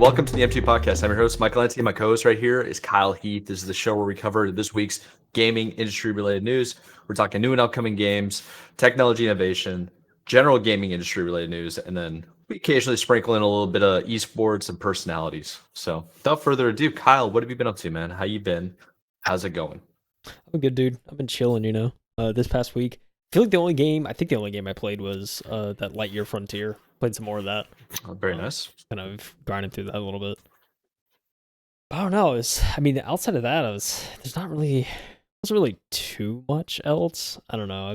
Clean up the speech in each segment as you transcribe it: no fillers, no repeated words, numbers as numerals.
welcome to the M2 Podcast. I'm your host, Michael Ante. My co-host right here is Kyle Heath. This is the show where we cover this week's gaming industry-related news. We're talking new and upcoming games, technology innovation, general gaming industry-related news, and then we occasionally sprinkle in a little bit of esports and personalities. So without further ado, Kyle, what have you been up to, man? How you been? How's it going? I'm good, dude. I've been chilling, this past week. I feel like the only game I played was that Lightyear Frontier. Played some more of that. Oh, very nice. Kind of grinding through that a little bit. I don't know. Outside of that, wasn't really too much else. I don't know.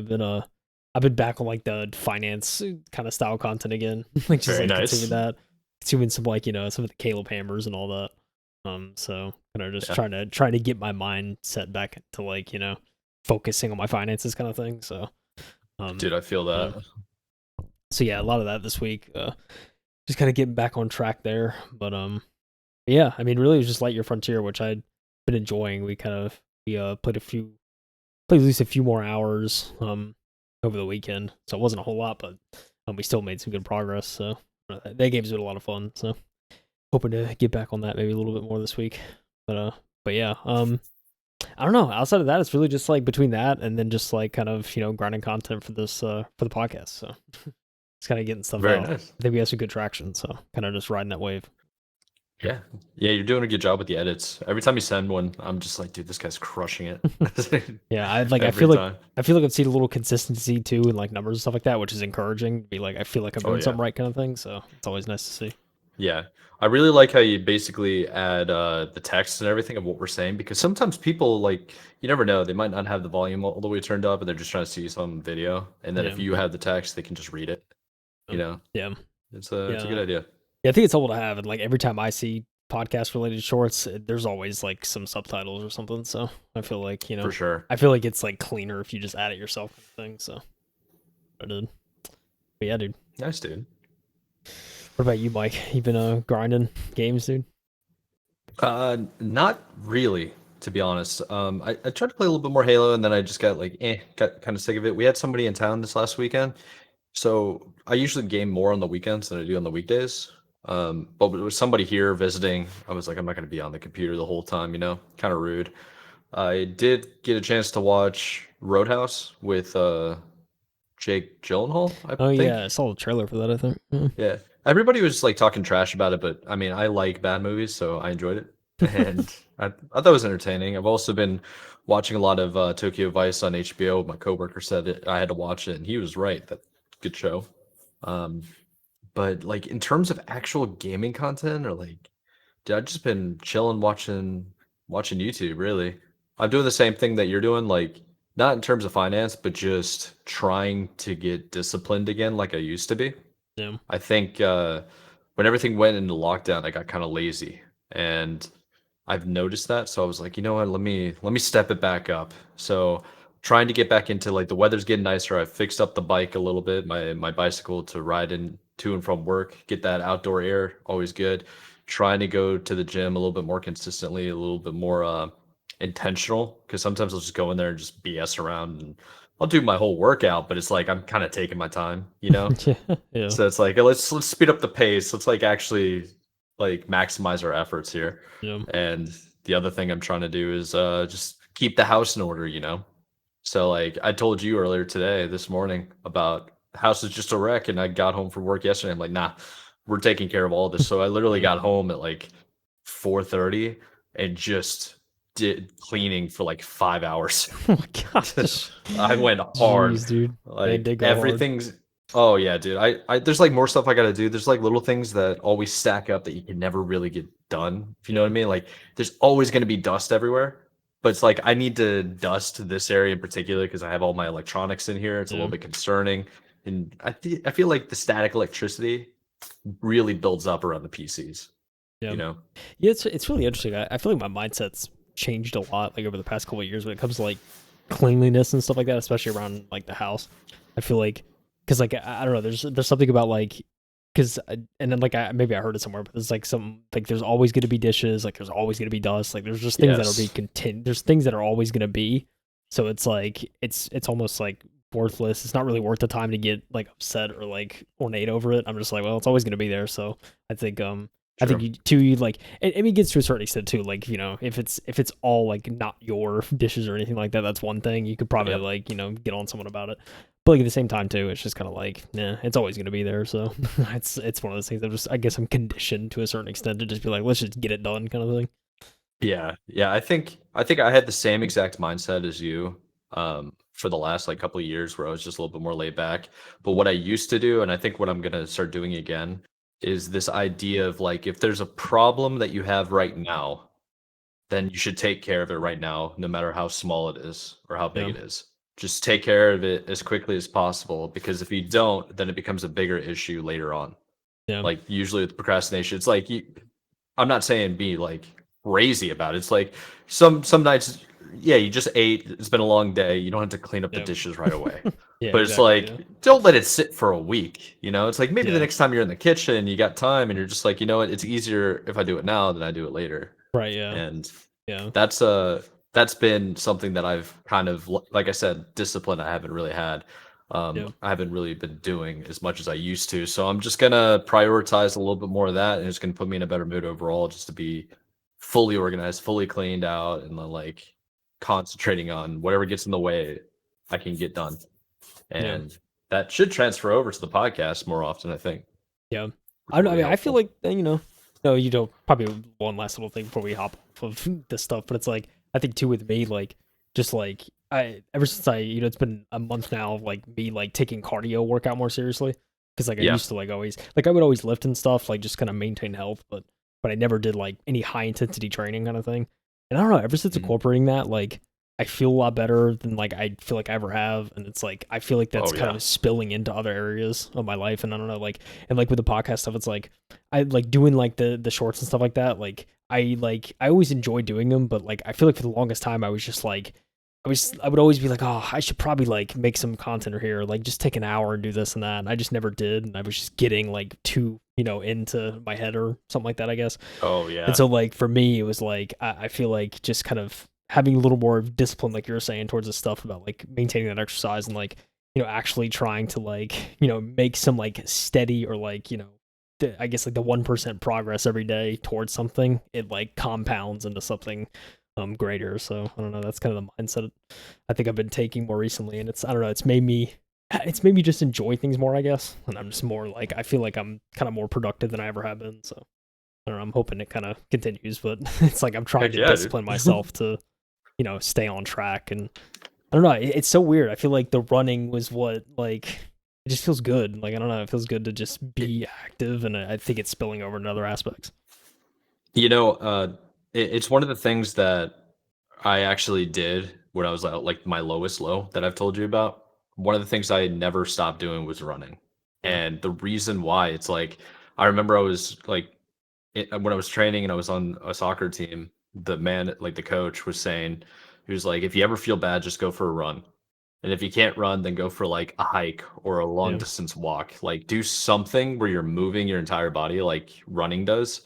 I've been back on like the finance kind of style content again. Like just Very like nice. consuming some like, some of the Caleb Hammers and all that. So kind of just trying to get my mind set back to like, focusing on my finances kind of thing. So Dude, I feel that. So yeah, a lot of that this week. Just kind of getting back on track there. But yeah, I mean really it was just Lightyear Frontier, which I'd been enjoying. We played at least a few more hours over the weekend. So it wasn't a whole lot, but we still made some good progress. So that game's been a lot of fun. So hoping to get back on that maybe a little bit more this week. But yeah, I don't know. Outside of that, it's really just like between that and then just like kind of, grinding content for this for the podcast. So it's kind of getting stuff Very out. nice. I think we have some good traction, so kind of just riding that wave. Yeah, you're doing a good job with the edits. Every time you send one, I'm just like, dude, this guy's crushing it. Yeah, I feel like I've seen a little consistency too in like numbers and stuff like that, which is encouraging. Be like, I feel like I'm doing something right, kind of thing. So it's always nice to see. Yeah, I really like how you basically add the text and everything of what we're saying, because sometimes people, like, you never know, they might not have the volume all the way turned up and they're just trying to see some video, and then if you have the text, they can just read it. Yeah, it's a good idea. Yeah, I think it's helpful to have, and like every time I see podcast related shorts, there's always like some subtitles or something. So I feel like for sure. I feel like it's like cleaner if you just add it yourself, kind of thing. So I did. But yeah, dude. Nice, dude. What about you, Mike? You been grinding games, dude? Not really, to be honest. I tried to play a little bit more Halo, and then I just got kind of sick of it. We had somebody in town this last weekend, so I usually game more on the weekends than I do on the weekdays. But with somebody here visiting, I was like, I'm not going to be on the computer the whole time, kind of rude. I did get a chance to watch Roadhouse with Jake Gyllenhaal, I think. Yeah, I saw the trailer for that, I think. Yeah. Everybody was like talking trash about it, but I mean, I like bad movies, so I enjoyed it. And I thought it was entertaining. I've also been watching a lot of Tokyo Vice on HBO. My coworker said I had to watch it, and he was right. That good show. But like in terms of actual gaming content, or like, dude, I've just been chilling watching YouTube, really. I'm doing the same thing that you're doing, like not in terms of finance, but just trying to get disciplined again like I used to be. Yeah. I think when everything went into lockdown, I got kind of lazy, and I've noticed that. So I was like, you know what? Let me step it back up. So trying to get back into, like, the weather's getting nicer. I fixed up the bike a little bit, my bicycle, to ride in to and from work, get that outdoor air, always good. Trying to go to the gym a little bit more consistently, a little bit more intentional, because sometimes I'll just go in there and just BS around, and I'll do my whole workout, but it's like I'm kind of taking my time, Yeah. So it's like, let's speed up the pace. Let's like actually like maximize our efforts here. Yeah. And the other thing I'm trying to do is just keep the house in order. So like I told you earlier this morning, about the house is just a wreck, and I got home from work yesterday. I'm like, nah, we're taking care of all this. So I literally got home at like 4:30 and just did cleaning for like 5 hours. Oh my gosh. I went hard. Jeez, dude. Like everything's hard. Oh yeah, dude. I there's like more stuff I gotta do. There's like little things that always stack up that you can never really get done, if you know what I mean. Like there's always gonna be dust everywhere. But it's like I need to dust this area in particular because I have all my electronics in here. It's a little bit concerning. And I feel like the static electricity really builds up around the PCs. Yeah. Yeah, it's really interesting. I feel like my mindset's changed a lot like over the past couple of years when it comes to like cleanliness and stuff like that, especially around like the house. I feel like, because like I don't know, there's something about like, because and then like maybe I heard it somewhere, but there's like some like there's always going to be dishes, like there's always going to be dust, like there's just things that are there's things that are always going to be. So it's like it's almost like worthless. It's not really worth the time to get like upset or like ornate over it. I'm just like, well, it's always going to be there. So I think I think True. you like, and I mean, it gets to a certain extent too. Like, if it's all like not your dishes or anything like that, that's one thing. You could probably Yep. like get on someone about it. But like at the same time too, it's just kind of like, nah, it's always gonna be there. So it's one of those things. I guess I'm conditioned to a certain extent to just be like, let's just get it done, kind of thing. Yeah, yeah. I think I had the same exact mindset as you for the last like couple of years where I was just a little bit more laid back. But what I used to do, and I think what I'm gonna start doing again, is this idea of like if there's a problem that you have right now, then you should take care of it right now, no matter how small it is or how big Yeah, it is. Just take care of it as quickly as possible because if you don't, then it becomes a bigger issue later on. yeah, Like usually with procrastination, it's like I'm not saying be like crazy about it. It's like some nights, yeah, you just ate. It's been a long day. You don't have to clean up the yeah, dishes right away. yeah, But it's exactly. Yeah, like don't let it sit for a week. It's like maybe the yeah, next time you're in the kitchen, you got time, and you're just like, it's easier if I do it now than I do it later. right. Yeah, And yeah, that's that's been something that I've kind of like I said, discipline I haven't really had. yeah, I haven't really been doing as much as I used to. So I'm just gonna prioritize a little bit more of that, and it's gonna put me in a better mood overall, just to be fully organized, fully cleaned out, and then like concentrating on whatever gets in the way I can get done. yeah. And that should transfer over to the podcast more often, I think. Yeah. Which will I be mean, I feel helpful. like, no, probably one last little thing before we hop off of this stuff, but it's like, I think too with me, like, just like, ever since it's been a month now of like me like taking cardio workout more seriously. Cause like I Yeah. used to like always, like I would always lift and stuff, like just kind of maintain health, but I never did like any high intensity training kind of thing. And I don't know, ever since Mhm. incorporating that, like, I feel a lot better than like I feel like I ever have. And it's like, I feel like that's Oh kind yeah. of spilling into other areas of my life. And I don't know, like, and like with the podcast stuff, it's like I like doing like the shorts and stuff like that. I always enjoy doing them, but like I feel like for the longest time I was just like I would always be like, oh, I should probably like make some content or here, like just take an hour and do this and that. And I just never did. And I was just getting like too, into my head or something like that, I guess. Oh And yeah. so like for me, it was like I feel like just kind of having a little more discipline, like you were saying, towards the stuff about like maintaining that exercise and like actually trying to like make some like steady or like I guess like the 1% progress every day towards something. It like compounds into something greater. So I don't know. That's kind of the mindset I think I've been taking more recently, and I don't know. It's made me just enjoy things more, I guess. And I'm just more like I feel like I'm kind of more productive than I ever have been. So I don't know. I'm hoping it kind of continues, but it's like I'm trying Heck to yeah, dude. discipline myself to stay on track. And I don't know. It's so weird. I feel like the running was what like it just feels good. Like I don't know. It feels good to just It, be active, and I think it's spilling over into other aspects. you know, it's one of the things that I actually did when I was at like my lowest low that I've told you about. One of the things I never stopped doing was running. Yeah. And the reason why it's like I remember I was like when I was training and I was on a soccer team, the man like the coach was saying he was like if you ever feel bad just go for a run. And if you can't run then go for like a hike or a long Yeah. distance walk. Like do something where you're moving your entire body like running does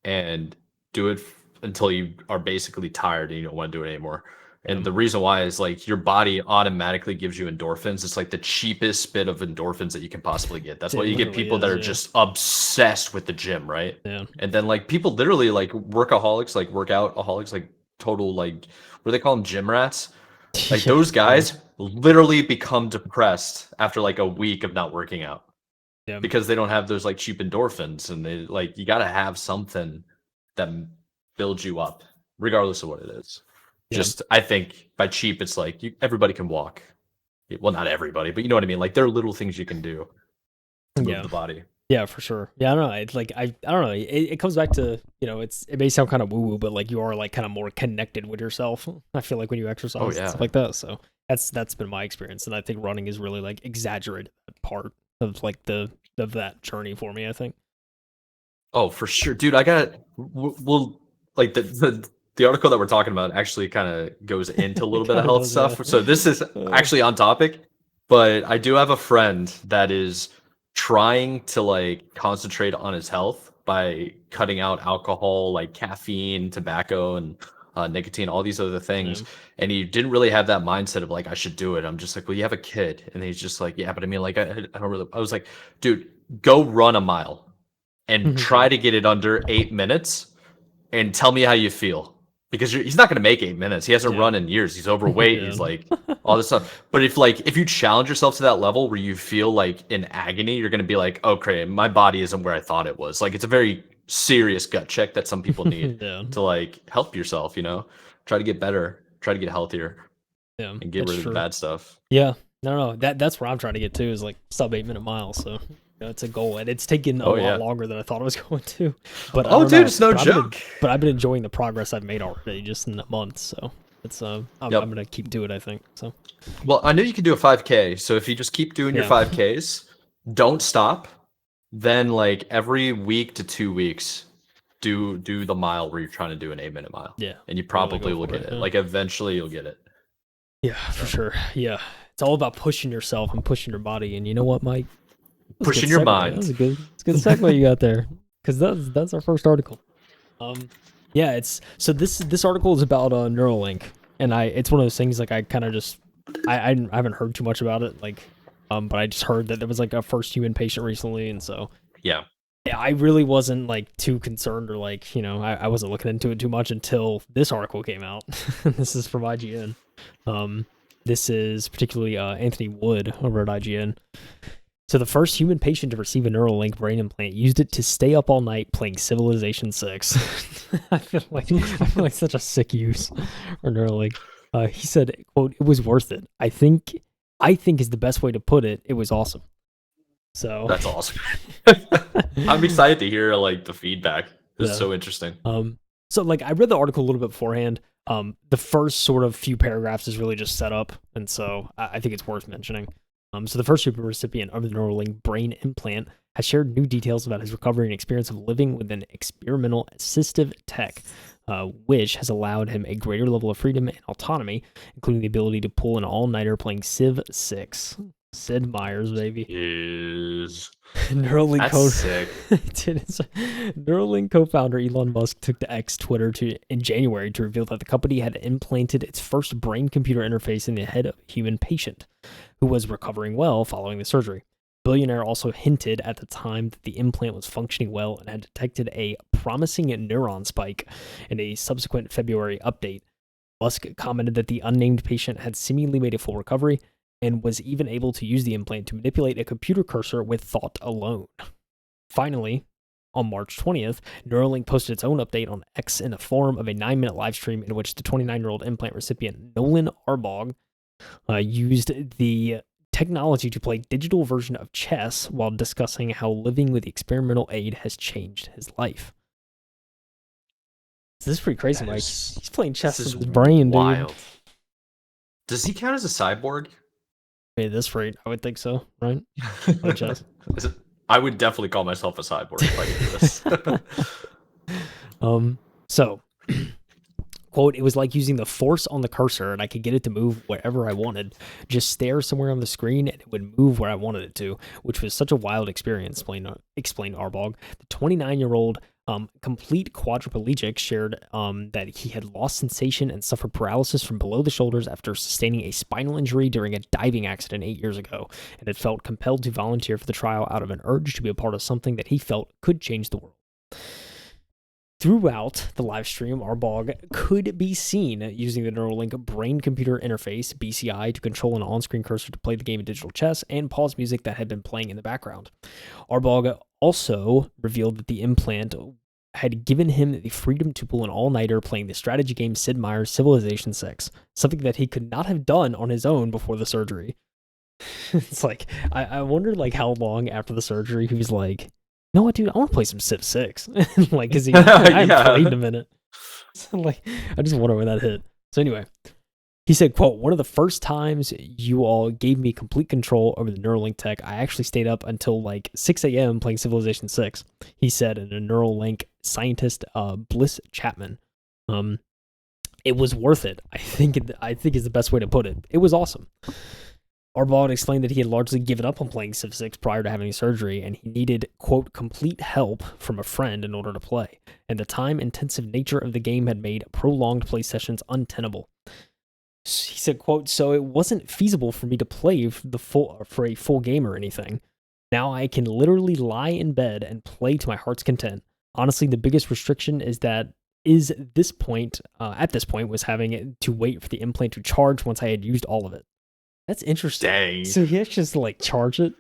and do it until you are basically tired and you don't want to do it anymore. Yeah. And the reason why is like your body automatically gives you endorphins. It's like the cheapest bit of endorphins that you can possibly get. That's why It you get literally people that is. are Yeah. just obsessed with the gym, right? Yeah. And then like people literally like workaholics, like workoutaholics, like total like what do they call them, gym rats? Like Yeah. those Yeah. guys literally become depressed after like a week of not working out Yeah. because they don't have those like cheap endorphins and they like you got to have something that builds you up regardless of what it is. Yeah. Just I think by cheap it's like everybody can walk. Well, not everybody, but you know what I mean. Like there are little things you can do to move Yeah. the body. Yeah, for sure. Yeah, I don't know. It's like I don't know. It comes back to it may sound kind of woo woo, but like you are like kind of more connected with yourself. I feel like when you Oh exercise and stuff yeah. like that. So that's been my experience, and I think running is really like exaggerated that part of like of that journey for me. I think. Oh, for sure, dude. I got well, like the article that we're talking about actually kind of goes into a little It bit of kind of health does, yeah. stuff. So this is actually on topic, but I do have a friend that is trying to like concentrate on his health by cutting out alcohol, like caffeine, tobacco, and nicotine, all these other Yeah. things. And he didn't really have that mindset of like I should do it. I'm just like, well, you have a kid, and he's just like, yeah, but I mean, like I don't really. I was like, dude, go run a mile and try to get it under 8 minutes and tell me how you feel. Because he's not going to make 8 minutes. He hasn't run in years. He's overweight. He's like all this stuff. But if you challenge yourself to that level where you feel like in agony, you're going to be like, okay, my body isn't where I thought it was. Like, it's a very serious gut check that some people need to like help yourself, try to get better, try to get healthier, and get rid of the bad stuff. Yeah, no, that's where I'm trying to get to, is like sub 8 minute miles. So it's a goal, and it's taken a lot longer than I thought it was going to. But dude, it's no joke. But I've been enjoying the progress I've made already, just in a month. So it's I'm gonna keep doing it, I think. So, well, I know you can do a 5K. So if you just keep doing your 5Ks, don't stop. Then like every week to 2 weeks, do the mile where you're trying to do an 8 minute mile. Yeah, and you probably will get it. Like eventually you'll get it. Yeah, for sure. Yeah, it's all about pushing yourself and pushing your body. And you know what, Mike? Pushing your mind. That was a good segue you got there, because that's our first article. Yeah, this article is about Neuralink, and it's one of those things like I kind of just I haven't heard too much about it, like but I just heard that there was like a first human patient recently, and so yeah, I really wasn't like too concerned, or like I wasn't looking into it too much until this article came out. This is from IGN. This is particularly Anthony Wood over at IGN. So the first human patient to receive a Neuralink brain implant used it to stay up all night playing Civilization 6. I feel like such a sick use for Neuralink. He said, quote, "It was worth it. I think is the best way to put it. It was awesome." So that's awesome. I'm excited to hear like the feedback. It's so interesting. So like I read the article a little bit beforehand. The first sort of few paragraphs is really just set up, and so I think it's worth mentioning. So the first super recipient of the Neuralink brain implant has shared new details about his recovery and experience of living with an experimental assistive tech, which has allowed him a greater level of freedom and autonomy, including the ability to pull an all-nighter playing Civ 6. Sid Meier's, baby. Neuralink Neuralink co-founder Elon Musk took to X Twitter in January to reveal that the company had implanted its first brain-computer interface in the head of a human patient who was recovering well following the surgery. Billionaire also hinted at the time that the implant was functioning well and had detected a promising neuron spike in a subsequent February update. Musk commented that the unnamed patient had seemingly made a full recovery and was even able to use the implant to manipulate a computer cursor with thought alone. Finally, on March 20th, Neuralink posted its own update on X in the form of a 9-minute live stream in which the 29-year-old implant recipient Noland Arbaugh used the technology to play a digital version of chess while discussing how living with the experimental aid has changed his life. So this is pretty crazy, Mike. He's playing chess with his brain, dude. Does he count as a cyborg? At this rate, I would think so, right? Chess. I would definitely call myself a cyborg if I could do this. So, quote, "It was like using the force on the cursor, and I could get it to move wherever I wanted. Just stare somewhere on the screen, and it would move where I wanted it to, which was such a wild experience," explained Arbaugh. The 29-year-old complete quadriplegic shared that he had lost sensation and suffered paralysis from below the shoulders after sustaining a spinal injury during a diving accident 8 years ago, and had felt compelled to volunteer for the trial out of an urge to be a part of something that he felt could change the world. Throughout the live stream, Arbaugh could be seen using the Neuralink brain-computer interface, BCI, to control an on-screen cursor to play the game of digital chess and pause music that had been playing in the background. Arbaugh also revealed that the implant had given him the freedom to pull an all-nighter playing the strategy game Sid Meier's Civilization 6, something that he could not have done on his own before the surgery. It's like, I wonder like how long after the surgery he was like, "You know what, dude? I want to play some Civ 6. Like, cause I haven't played in a minute. So, like, I just wonder when that hit. So anyway, he said, quote, "One of the first times you all gave me complete control over the Neuralink tech, I actually stayed up until like 6 a.m. playing Civilization 6, he said, in a Neuralink scientist, Bliss Chapman. It was worth it. I think is the best way to put it. It was awesome. Arbaugh explained that he had largely given up on playing Civ 6 prior to having surgery, and he needed, quote, complete help from a friend in order to play, and the time-intensive nature of the game had made prolonged play sessions untenable. He said, quote, "So it wasn't feasible for me to play for a full game or anything. Now I can literally lie in bed and play to my heart's content. Honestly, the biggest restriction is that at this point was having to wait for the implant to charge once I had used all of it. That's interesting. Dang. So he has to like charge it.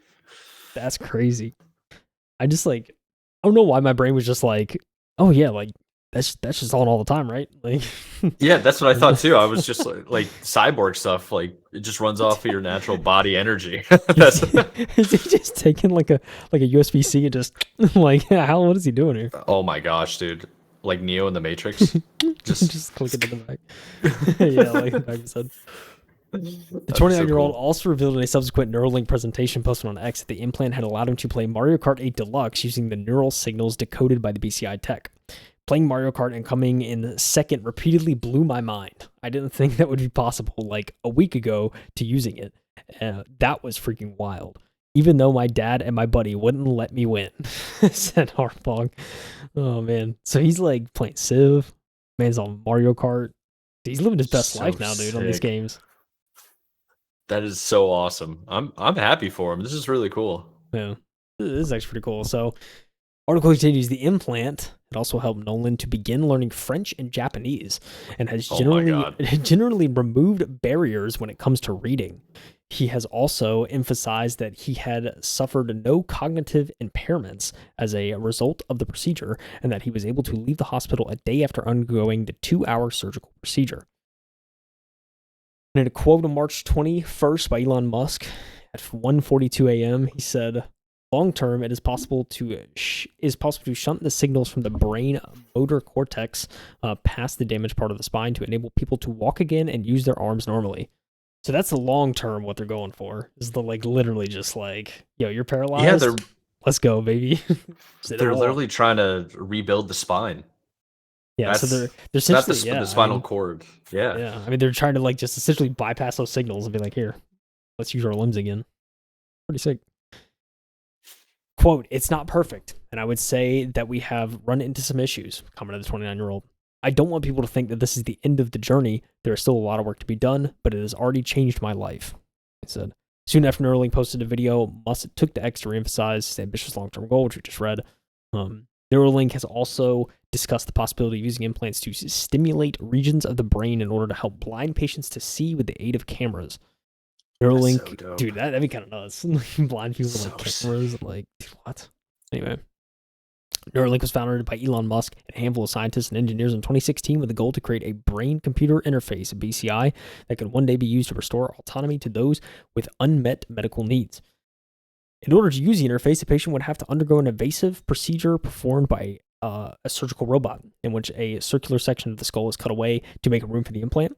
That's crazy. I just like, I don't know why my brain was just like, oh yeah, like that's just on all the time, right? Like, yeah, that's what I thought too. I was just like cyborg stuff, like it just runs off of your natural body energy. That's is he just taking like a USB-C and just like, how what is he doing here? oh my gosh, dude! Like Neo in the Matrix, just click it to the back. Yeah, like the back said. The 29-year-old also revealed in a subsequent Neuralink presentation posted on X that the implant had allowed him to play Mario Kart 8 Deluxe using the neural signals decoded by the BCI tech. Playing Mario Kart and coming in second repeatedly blew my mind. I didn't think that would be possible like a week ago to using it. That was freaking wild. Even though my dad and my buddy wouldn't let me win, said Arbaugh. Oh man. So he's like playing Civ. Man's on Mario Kart. He's living his best life now, dude, on these games. That is so awesome. I'm happy for him. This is really cool. Yeah. This is actually pretty cool. So article continues, the implant had also helped Noland to begin learning French and Japanese and has generally removed barriers when it comes to reading. He has also emphasized that he had suffered no cognitive impairments as a result of the procedure and that he was able to leave the hospital a day after undergoing the 2-hour surgical procedure. In a quote on March 21st by Elon Musk at 1:42 a.m., he said, long term, it is possible to shunt the signals from the brain motor cortex past the damaged part of the spine to enable people to walk again and use their arms normally. So that's the long term what they're going for. Is the like literally just like, yo, you're paralyzed. Yeah, let's go, baby. They're literally trying to rebuild the spine. Yeah, so they're essentially the spinal cord. Yeah. Yeah. I mean, they're trying to like just essentially bypass those signals and be like, here, let's use our limbs again. Pretty sick. Quote, it's not perfect, and I would say that we have run into some issues, commented the 29-year-old. I don't want people to think that this is the end of the journey. There is still a lot of work to be done, but it has already changed my life, he said. Soon after Neuralink posted a video, Musk took to X to reemphasize his ambitious long-term goal, which we just read. Neuralink has also discussed the possibility of using implants to stimulate regions of the brain in order to help blind patients to see with the aid of cameras. Neuralink, so dude, that'd be kind of nuts. Blind people with like cameras, like, dude, what? Anyway, Neuralink was founded by Elon Musk and a handful of scientists and engineers in 2016 with the goal to create a brain-computer interface, BCI, that could one day be used to restore autonomy to those with unmet medical needs. In order to use the interface, a patient would have to undergo an invasive procedure performed by a surgical robot, in which a circular section of the skull is cut away to make room for the implant.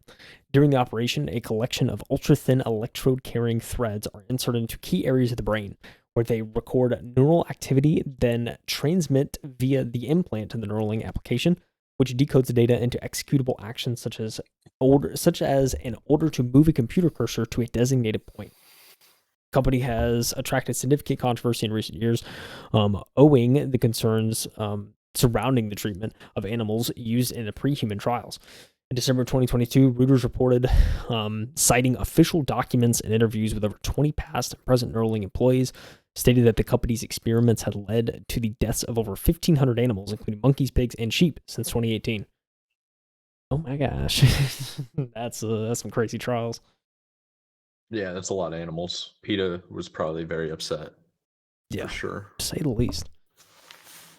During the operation, a collection of ultra-thin electrode-carrying threads are inserted into key areas of the brain, where they record neural activity, then transmit via the implant to the Neuralink application, which decodes the data into executable actions such as an order to move a computer cursor to a designated point. The company has attracted significant controversy in recent years, owing the concerns surrounding the treatment of animals used in the pre-human trials. In December 2022, Reuters reported, citing official documents and interviews with over 20 past and present Neuralink employees, stated that the company's experiments had led to the deaths of over 1,500 animals, including monkeys, pigs, and sheep, since 2018. Oh my gosh. That's some crazy trials. Yeah, that's a lot of animals. PETA was probably very upset. Yeah, for sure. To say the least.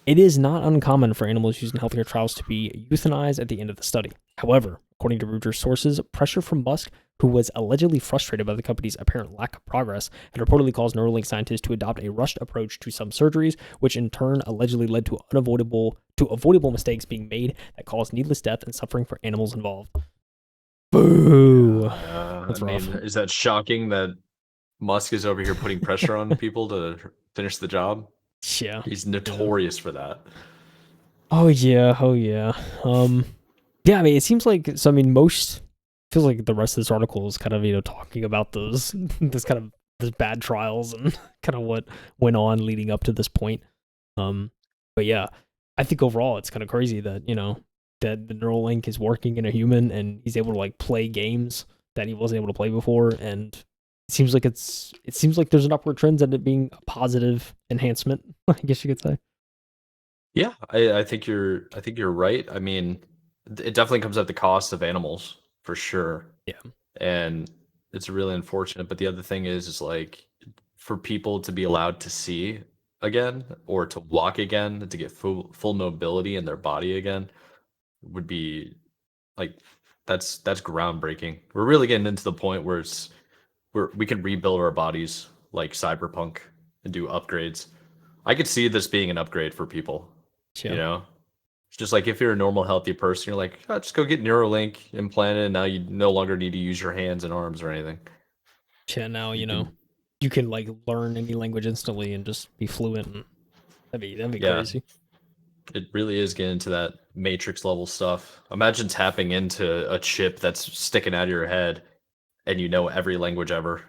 It is not uncommon for animals used in healthcare trials to be euthanized at the end of the study. However, according to Reuters sources, pressure from Musk, who was allegedly frustrated by the company's apparent lack of progress, had reportedly caused Neuralink scientists to adopt a rushed approach to some surgeries, which in turn allegedly led to avoidable mistakes being made that caused needless death and suffering for animals involved. Boo! That's rough. Is that shocking that Musk is over here putting pressure on people to finish the job? Yeah. He's notorious for that. Oh yeah. Yeah, I mean, it seems like, so I mean, feels like the rest of this article is kind of, talking about those bad trials and kind of what went on leading up to this point. But yeah, I think overall it's kind of crazy that, that the Neuralink is working in a human and he's able to like play games that he wasn't able to play before, and it seems like there's an upward trend and it being a positive enhancement, I guess you could say. Yeah, I think you're right. I mean, it definitely comes at the cost of animals for sure, Yeah. and it's really unfortunate. But the other thing is like for people to be allowed to see again or to walk again, to get full mobility in their body again would be like that's groundbreaking. We're really getting into the point where we can rebuild our bodies like cyberpunk and do upgrades. I could see this being an upgrade for people, you Yeah. know? It's just like if you're a normal, healthy person, you're like, oh, just go get Neuralink implanted, and now you no longer need to use your hands and arms or anything. Yeah, now, You can, you can like learn any language instantly and just be fluent and that'd be yeah, crazy. it really is getting into that Matrix level stuff. Imagine tapping into a chip that's sticking out of your head, and you know every language ever,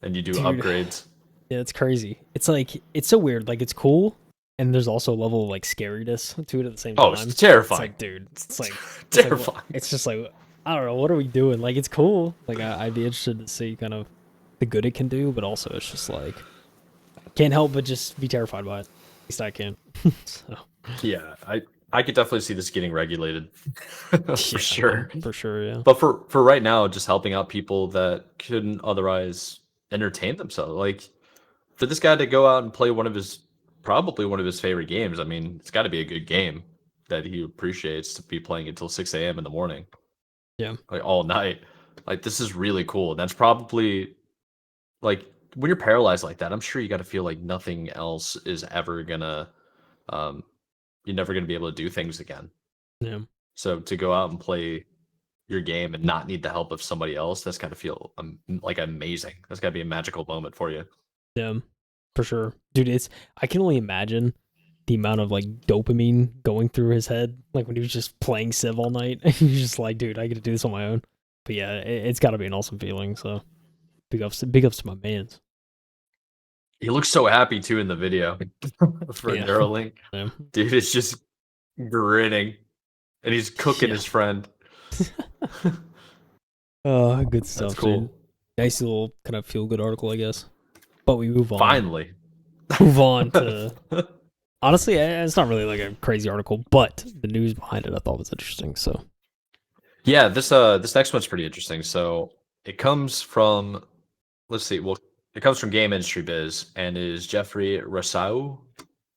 and you do Dude, upgrades. yeah, it's crazy. It's like it's so weird. Like it's cool and there's also a level of like scariness to it at the same Oh, it's time. It's terrifying. like, dude, it's like what Terrifying. it's just like I don't know, what are we doing? Like it's cool. Like I'd be interested to see kind of the good it can do, but also it's just like can't help but just be terrified by it. At least I can. So Yeah, I could definitely see this getting regulated for yeah, sure. for sure, yeah. But for right now, just helping out people that couldn't otherwise entertain themselves. Like for this guy to go out and play probably one of his favorite games. I mean, it's got to be a good game that he appreciates to be playing until 6 a.m. in the morning, Yeah. like all night. Like this is really cool. That's probably like when you're paralyzed like that. I'm sure you got to feel like nothing else is ever gonna um, you're never going to be able to do things again. Yeah. So to go out and play your game and not need the help of somebody else, that's got to feel like amazing. That's got to be a magical moment for you. Yeah. For sure. Dude, it's I can only imagine the amount of like dopamine going through his head, like when he was just playing Civ all night. He was just like, dude, I get to do this on my own. But yeah, it's got to be an awesome feeling. So big ups to my man's. He looks so happy too in the video for Yeah, Neuralink. yeah, Dude is just grinning and he's cooking yeah. his friend. Oh, good That's stuff, dude. cool. Nice little kind of feel good article, I guess. But we Finally. move on to honestly, it's not really like a crazy article, but the news behind it I thought was interesting. So Yeah, this next one's pretty interesting. So it comes from let's see, well it comes from Game Industry Biz and is Jeffrey Rousseau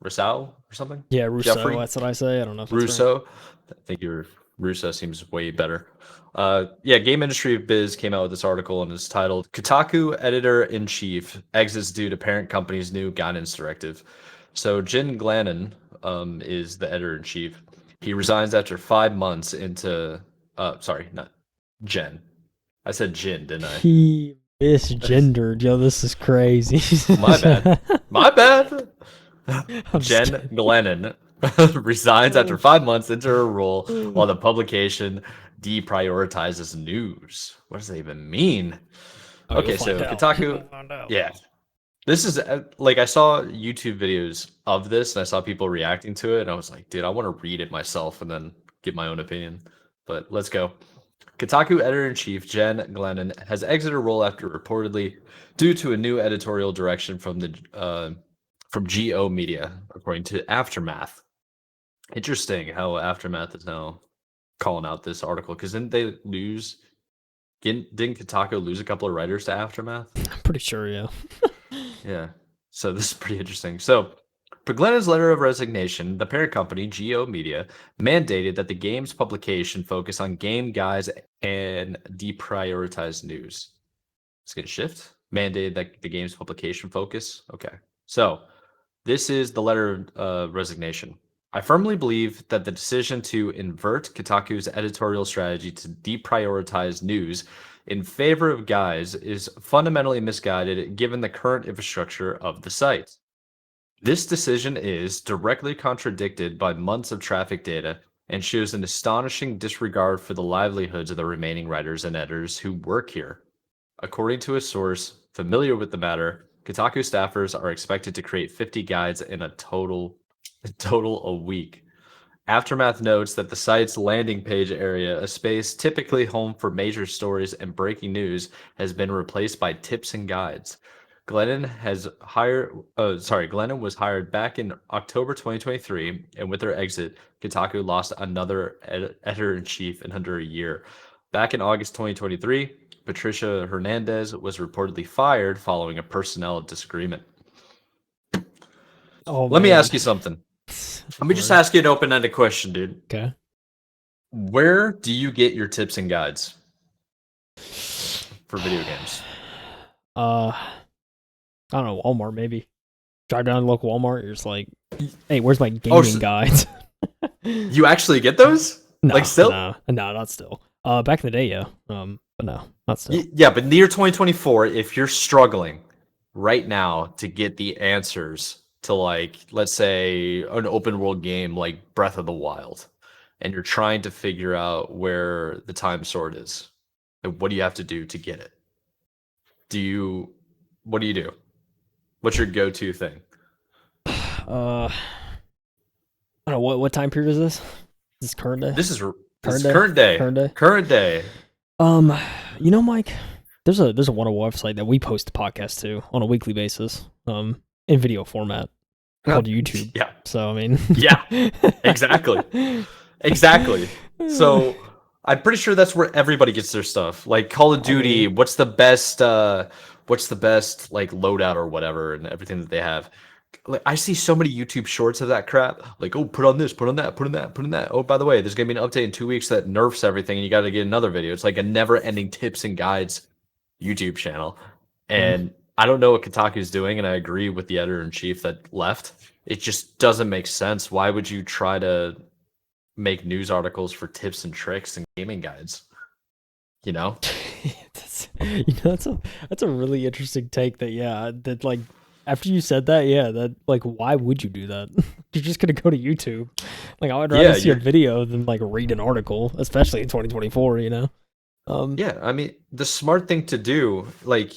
or something? yeah, Rousseau, Jeffrey that's what I say. I don't know if that's right. Russo. I think your Russo seems way better. Yeah, Game Industry Biz came out with this article and it's titled Kotaku Editor in Chief Exits Due to Parent Company's New Guidance Directive. So Jen Glennon is the editor in chief. He resigns after 5 months into sorry, not Jen. I said Jin, didn't I? He misgendered. Yo, this is crazy. My bad. My bad. I'm just Jen kidding. Glennon resigns after 5 months into her role while the publication deprioritizes news. What does that even mean? Oh, you'll Okay, find so out. Kotaku, You'll find out. yeah, this is like I saw YouTube videos of this and I saw people reacting to it, and I was like, dude, I want to read it myself and then get my own opinion. But let's go. Kotaku editor in chief Jen Glennon has exited her role after reportedly due to a new editorial direction from GO Media, according to Aftermath. Interesting how Aftermath is now calling out this article because didn't Kotaku lose a couple of writers to Aftermath? I'm pretty sure, yeah. Yeah. So this is pretty interesting. So per Glennon's letter of resignation, the parent company, GO Media, mandated that the game's publication focus on game guides and deprioritize news. It's going to shift. Mandated that the game's publication focus. Okay. So this is the letter of resignation. I firmly believe that the decision to invert Kotaku's editorial strategy to deprioritize news in favor of guides is fundamentally misguided given the current infrastructure of the site. This decision is directly contradicted by months of traffic data and shows an astonishing disregard for the livelihoods of the remaining writers and editors who work here. According to a source familiar with the matter, Kotaku staffers are expected to create 50 guides in a total a week. Aftermath notes that the site's landing page area, a space typically home for major stories and breaking news, has been replaced by tips and guides. Glennon was hired back in October 2023, and with her exit, Kotaku lost another editor-in-chief in under a year. Back in August 2023, Patricia Hernandez was reportedly fired following a personnel disagreement. Oh Let me man. ask you something. Let me just Lord. ask you an open-ended question, dude. Okay. Where do you get your tips and guides for video games? I don't know, Walmart maybe. Drive down to local Walmart, you're just like, hey, where's my gaming guides? You actually get those? No, Like still? no, not still. Back in the day, yeah. But no, not still. Yeah, but near 2024, if you're struggling right now to get the answers to, like, let's say an open world game like Breath of the Wild, and you're trying to figure out where the time sword is, and what do you have to do to get it? What do you do? What's your go-to thing? I don't know what time period is this? Is this current day? This is Current day. Current day. Current day. You know, Mike, there's a World of Warcraft site that we post podcasts to on a weekly basis, in video format called YouTube. Yeah. So I mean, Yeah. Exactly. Exactly. So I'm pretty sure that's where everybody gets their stuff. Like Call of Duty, what's the best like loadout or whatever and everything that they have. Like I see so many YouTube shorts of that crap. Like, oh, put on this, put on that, put on that, put on that. Oh, by the way, there's gonna be an update in 2 weeks that nerfs everything, and you gotta get another video. It's like a never-ending tips and guides YouTube channel. And I don't know what Kotaku's doing, and I agree with the editor-in-chief that left. It just doesn't make sense. Why would you try to make news articles for tips and tricks and gaming guides? You know? That's a really interesting take. That like after you said that, that like why would you do that? You're just gonna go to YouTube. Like I would rather see a video than like read an article, especially in 2024. You know? Yeah, I mean the smart thing to do, like,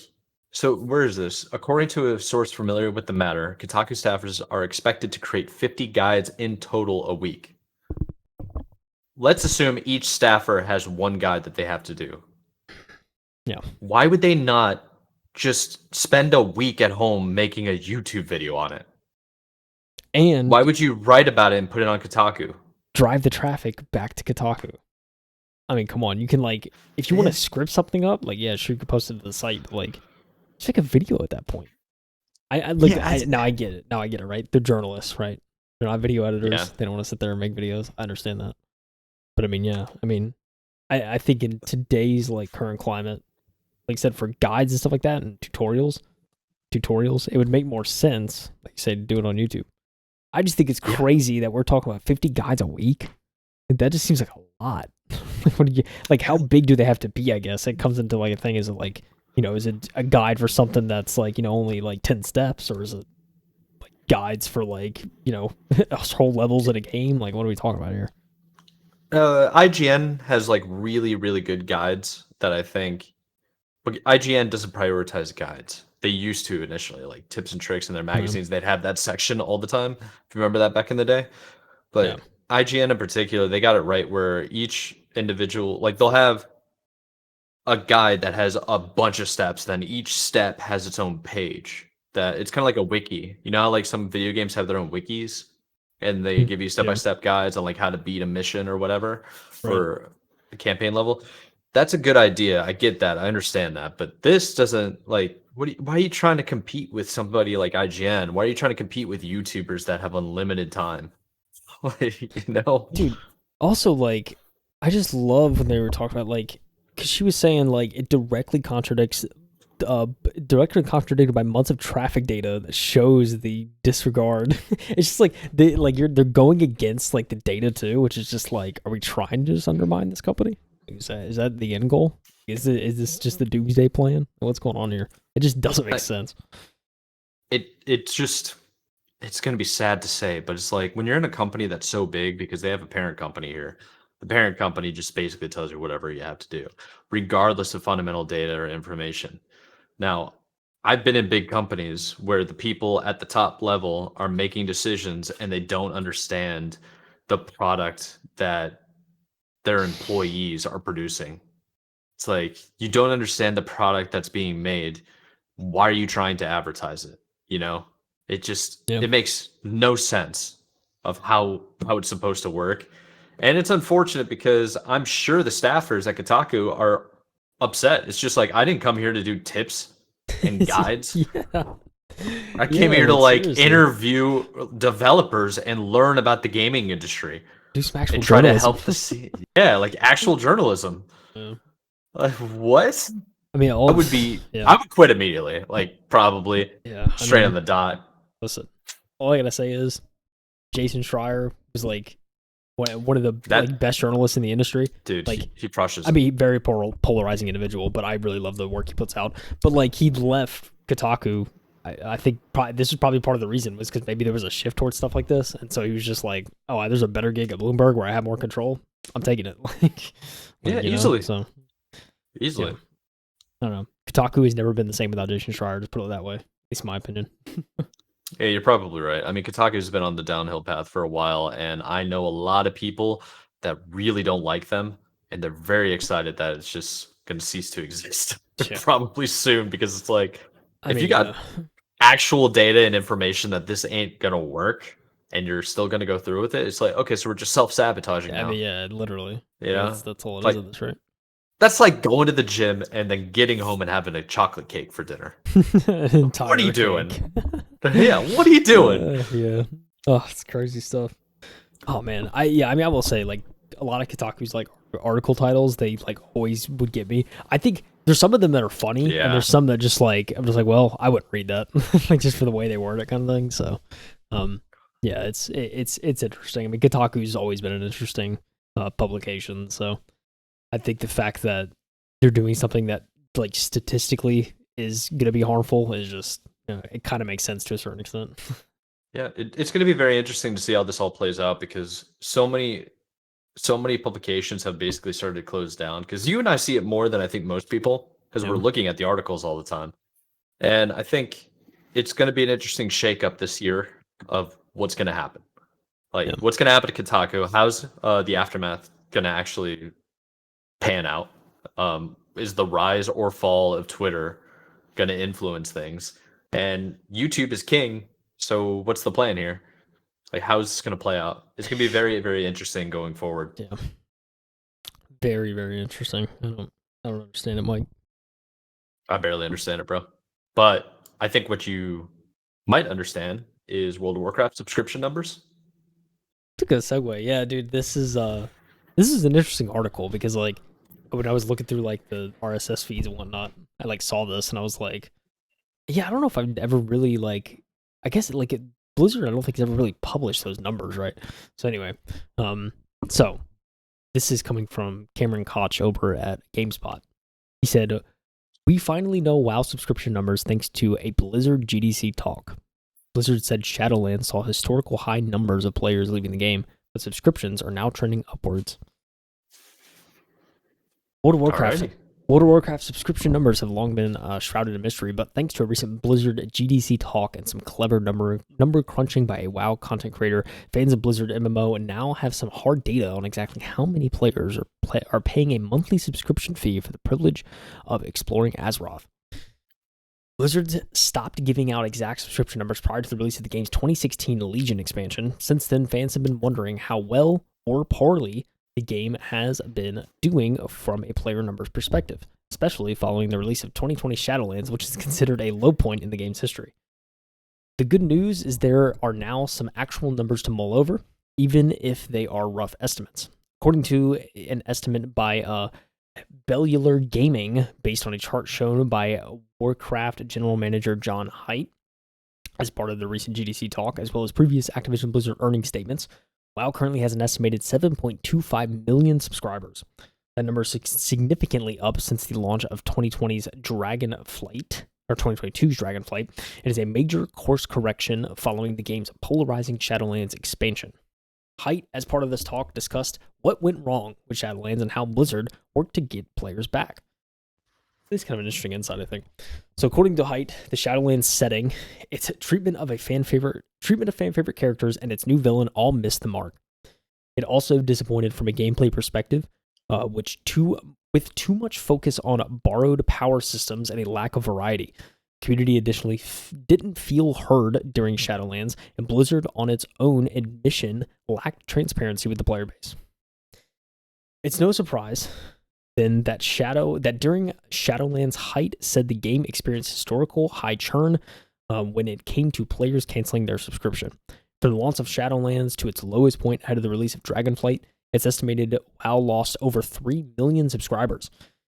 so where is this? According to a source familiar with the matter, Kotaku staffers are expected to create 50 guides in total a week. Let's assume each staffer has one guide that they have to do. Yeah. Why would they not just spend a week at home making a YouTube video on it? And why would you write about it and put it on Kotaku? Drive the traffic back to Kotaku. I mean, come on. You can, like, if you want to script something up, like, yeah, sure, you could post it to the site, but, like, just make a video at that point. Now I get it. Now I get it, right? They're journalists, right? They're not video editors. Yeah. They don't want to sit there and make videos. I understand that. But, I mean, yeah. I mean, I think in today's, like, current climate, like I said, for guides and stuff like that and tutorials, it would make more sense, like you say, to do it on YouTube. I just think it's crazy that we're talking about 50 guides a week. That just seems like a lot. What do you, like, how big do they have to be, I guess? It comes into, like, a thing, is it, like, you know, is it a guide for something that's, like, you know, only, like, 10 steps? Or is it, like, guides for, like, you know, whole levels in a game? Like, what are we talking about here? IGN has, like, really, really good guides that I think... But IGN doesn't prioritize guides. They used to initially, like tips and tricks in their magazines. They'd have that section all the time. If you remember that back in the day. But IGN in particular, they got it right where each individual, like they'll have a guide that has a bunch of steps. Then each step has its own page. That it's kind of like a wiki. You know how like some video games have their own wikis, and they give you step-by-step guides on like how to beat a mission or whatever for the campaign level. That's a good idea. I get that. I understand that. But this doesn't, like, why are you trying to compete with somebody like IGN? Why are you trying to compete with YouTubers that have unlimited time? Like, you know? Dude, also, like, I just love when they were talking about, like, because she was saying, like, it directly contradicted by months of traffic data that shows the disregard. It's just like they're going against, like, the data too, which is just like, are we trying to just undermine this company? Is that the end goal? Is this just the doomsday plan? What's going on here? It just doesn't make sense. It's going to be sad to say, but it's like when you're in a company that's so big, because they have a parent company here, the parent company just basically tells you whatever you have to do, regardless of fundamental data or information. Now, I've been in big companies where the people at the top level are making decisions and they don't understand the product that their employees are producing. It's like, you don't understand the product that's being made. Why are you trying to advertise it? You know, Yeah. it makes no sense of how it's supposed to work. And it's unfortunate because I'm sure the staffers at Kotaku are upset. It's just like, I didn't come here to do tips and guides. Yeah. I came here to like, like seriously. interview developers and learn about the gaming industry Do some actual and try to journalism. help the scene. Yeah, like actual journalism. Yeah. Like, what? I mean, I would be. yeah. I would quit immediately. Like, probably Yeah. straight on the dot. Listen, all I gotta say is Jason Schreier was like one of the like best journalists in the industry. Dude, like he crushes. I mean, very polarizing individual, but I really love the work he puts out. But like, he left Kotaku. I think this is probably part of the reason was because maybe there was a shift towards stuff like this, and so he was just like, "Oh, there's a better gig at Bloomberg where I have more control. I'm taking it." Yeah, easily. So easily. Yeah. I don't know. Kotaku has never been the same without Jason Schreier. Just put it that way. At least my opinion. Yeah, you're probably right. I mean, Kotaku's been on the downhill path for a while, and I know a lot of people that really don't like them, and they're very excited that it's just going to cease to exist probably soon, because it's like, if you got actual data and information that this ain't going to work, and you're still going to go through with it, it's like, okay, so we're just self-sabotaging now. I mean, yeah, literally. You know? That's all it like, is at this rate. That's like going to the gym and then getting home and having a chocolate cake for dinner. What are you doing? Yeah, what are you doing? Yeah. Oh, it's crazy stuff. Oh man, I mean, I will say, like, a lot of Kotaku's like article titles, they like always would get me. I think there's some of them that are funny, and there's some that just like, I'm just like, well, I wouldn't read that, like, just for the way they word it, kind of thing. So, yeah, it's interesting. I mean, Kotaku's always been an interesting publication, so I think the fact that they're doing something that like statistically is going to be harmful is just, it kind of makes sense to a certain extent. Yeah, it's going to be very interesting to see how this all plays out, because so many publications have basically started to close down, because you and I see it more than I think most people, because we're looking at the articles all the time. And I think it's going to be an interesting shakeup this year of what's going to happen. Like, what's going to happen to Kotaku? How's the aftermath going to actually pan out? Is the rise or fall of Twitter going to influence things? And YouTube is king, so what's the plan here? Like, how's this going to play out? It's going to be very, very interesting going forward. Yeah, very, very interesting. I don't understand it, Mike. I barely understand it, bro. But I think what you might understand is World of Warcraft subscription numbers. It's a good segue. Yeah, dude, this is an interesting article, because like, when I was looking through like the RSS feeds and whatnot, I like saw this and I was like, yeah, I don't know if I've ever really like, I guess like Blizzard, I don't think has ever really published those numbers, right? So anyway, so this is coming from Cameron Koch over at GameSpot. He said, "We finally know WoW subscription numbers thanks to a Blizzard GDC talk. Blizzard said Shadowlands saw historical high numbers of players leaving the game, but subscriptions are now trending upwards." World of Warcraft subscription numbers have long been shrouded in mystery, but thanks to a recent Blizzard GDC talk and some clever number crunching by a WoW content creator, fans of Blizzard MMO now have some hard data on exactly how many players are paying a monthly subscription fee for the privilege of exploring Azeroth. Blizzard stopped giving out exact subscription numbers prior to the release of the game's 2016 Legion expansion. Since then, fans have been wondering how well or poorly the game has been doing from a player numbers perspective, especially following the release of 2020 Shadowlands, which is considered a low point in the game's history. The good news is there are now some actual numbers to mull over, even if they are rough estimates. According to an estimate by Bellular Gaming, based on a chart shown by Warcraft General Manager John Haidt as part of the recent GDC talk, as well as previous Activision Blizzard earnings statements, WoW currently has an estimated 7.25 million subscribers. That number is significantly up since the launch of 2020's Dragonflight, or 2022's Dragonflight. It is a major course correction following the game's polarizing Shadowlands expansion. Haidt, as part of this talk, discussed what went wrong with Shadowlands and how Blizzard worked to get players back. This is kind of an interesting insight, I think. So, according to Haidt, the Shadowlands setting, its treatment of fan favorite characters, and its new villain all missed the mark. It also disappointed from a gameplay perspective, with too much focus on borrowed power systems and a lack of variety. Community additionally didn't feel heard during Shadowlands, and Blizzard, on its own admission, lacked transparency with the player base. It's no surprise then that during Shadowlands' height said the game experienced historical high churn when it came to players canceling their subscription. From the launch of Shadowlands to its lowest point ahead of the release of Dragonflight, it's estimated WoW lost over 3 million subscribers.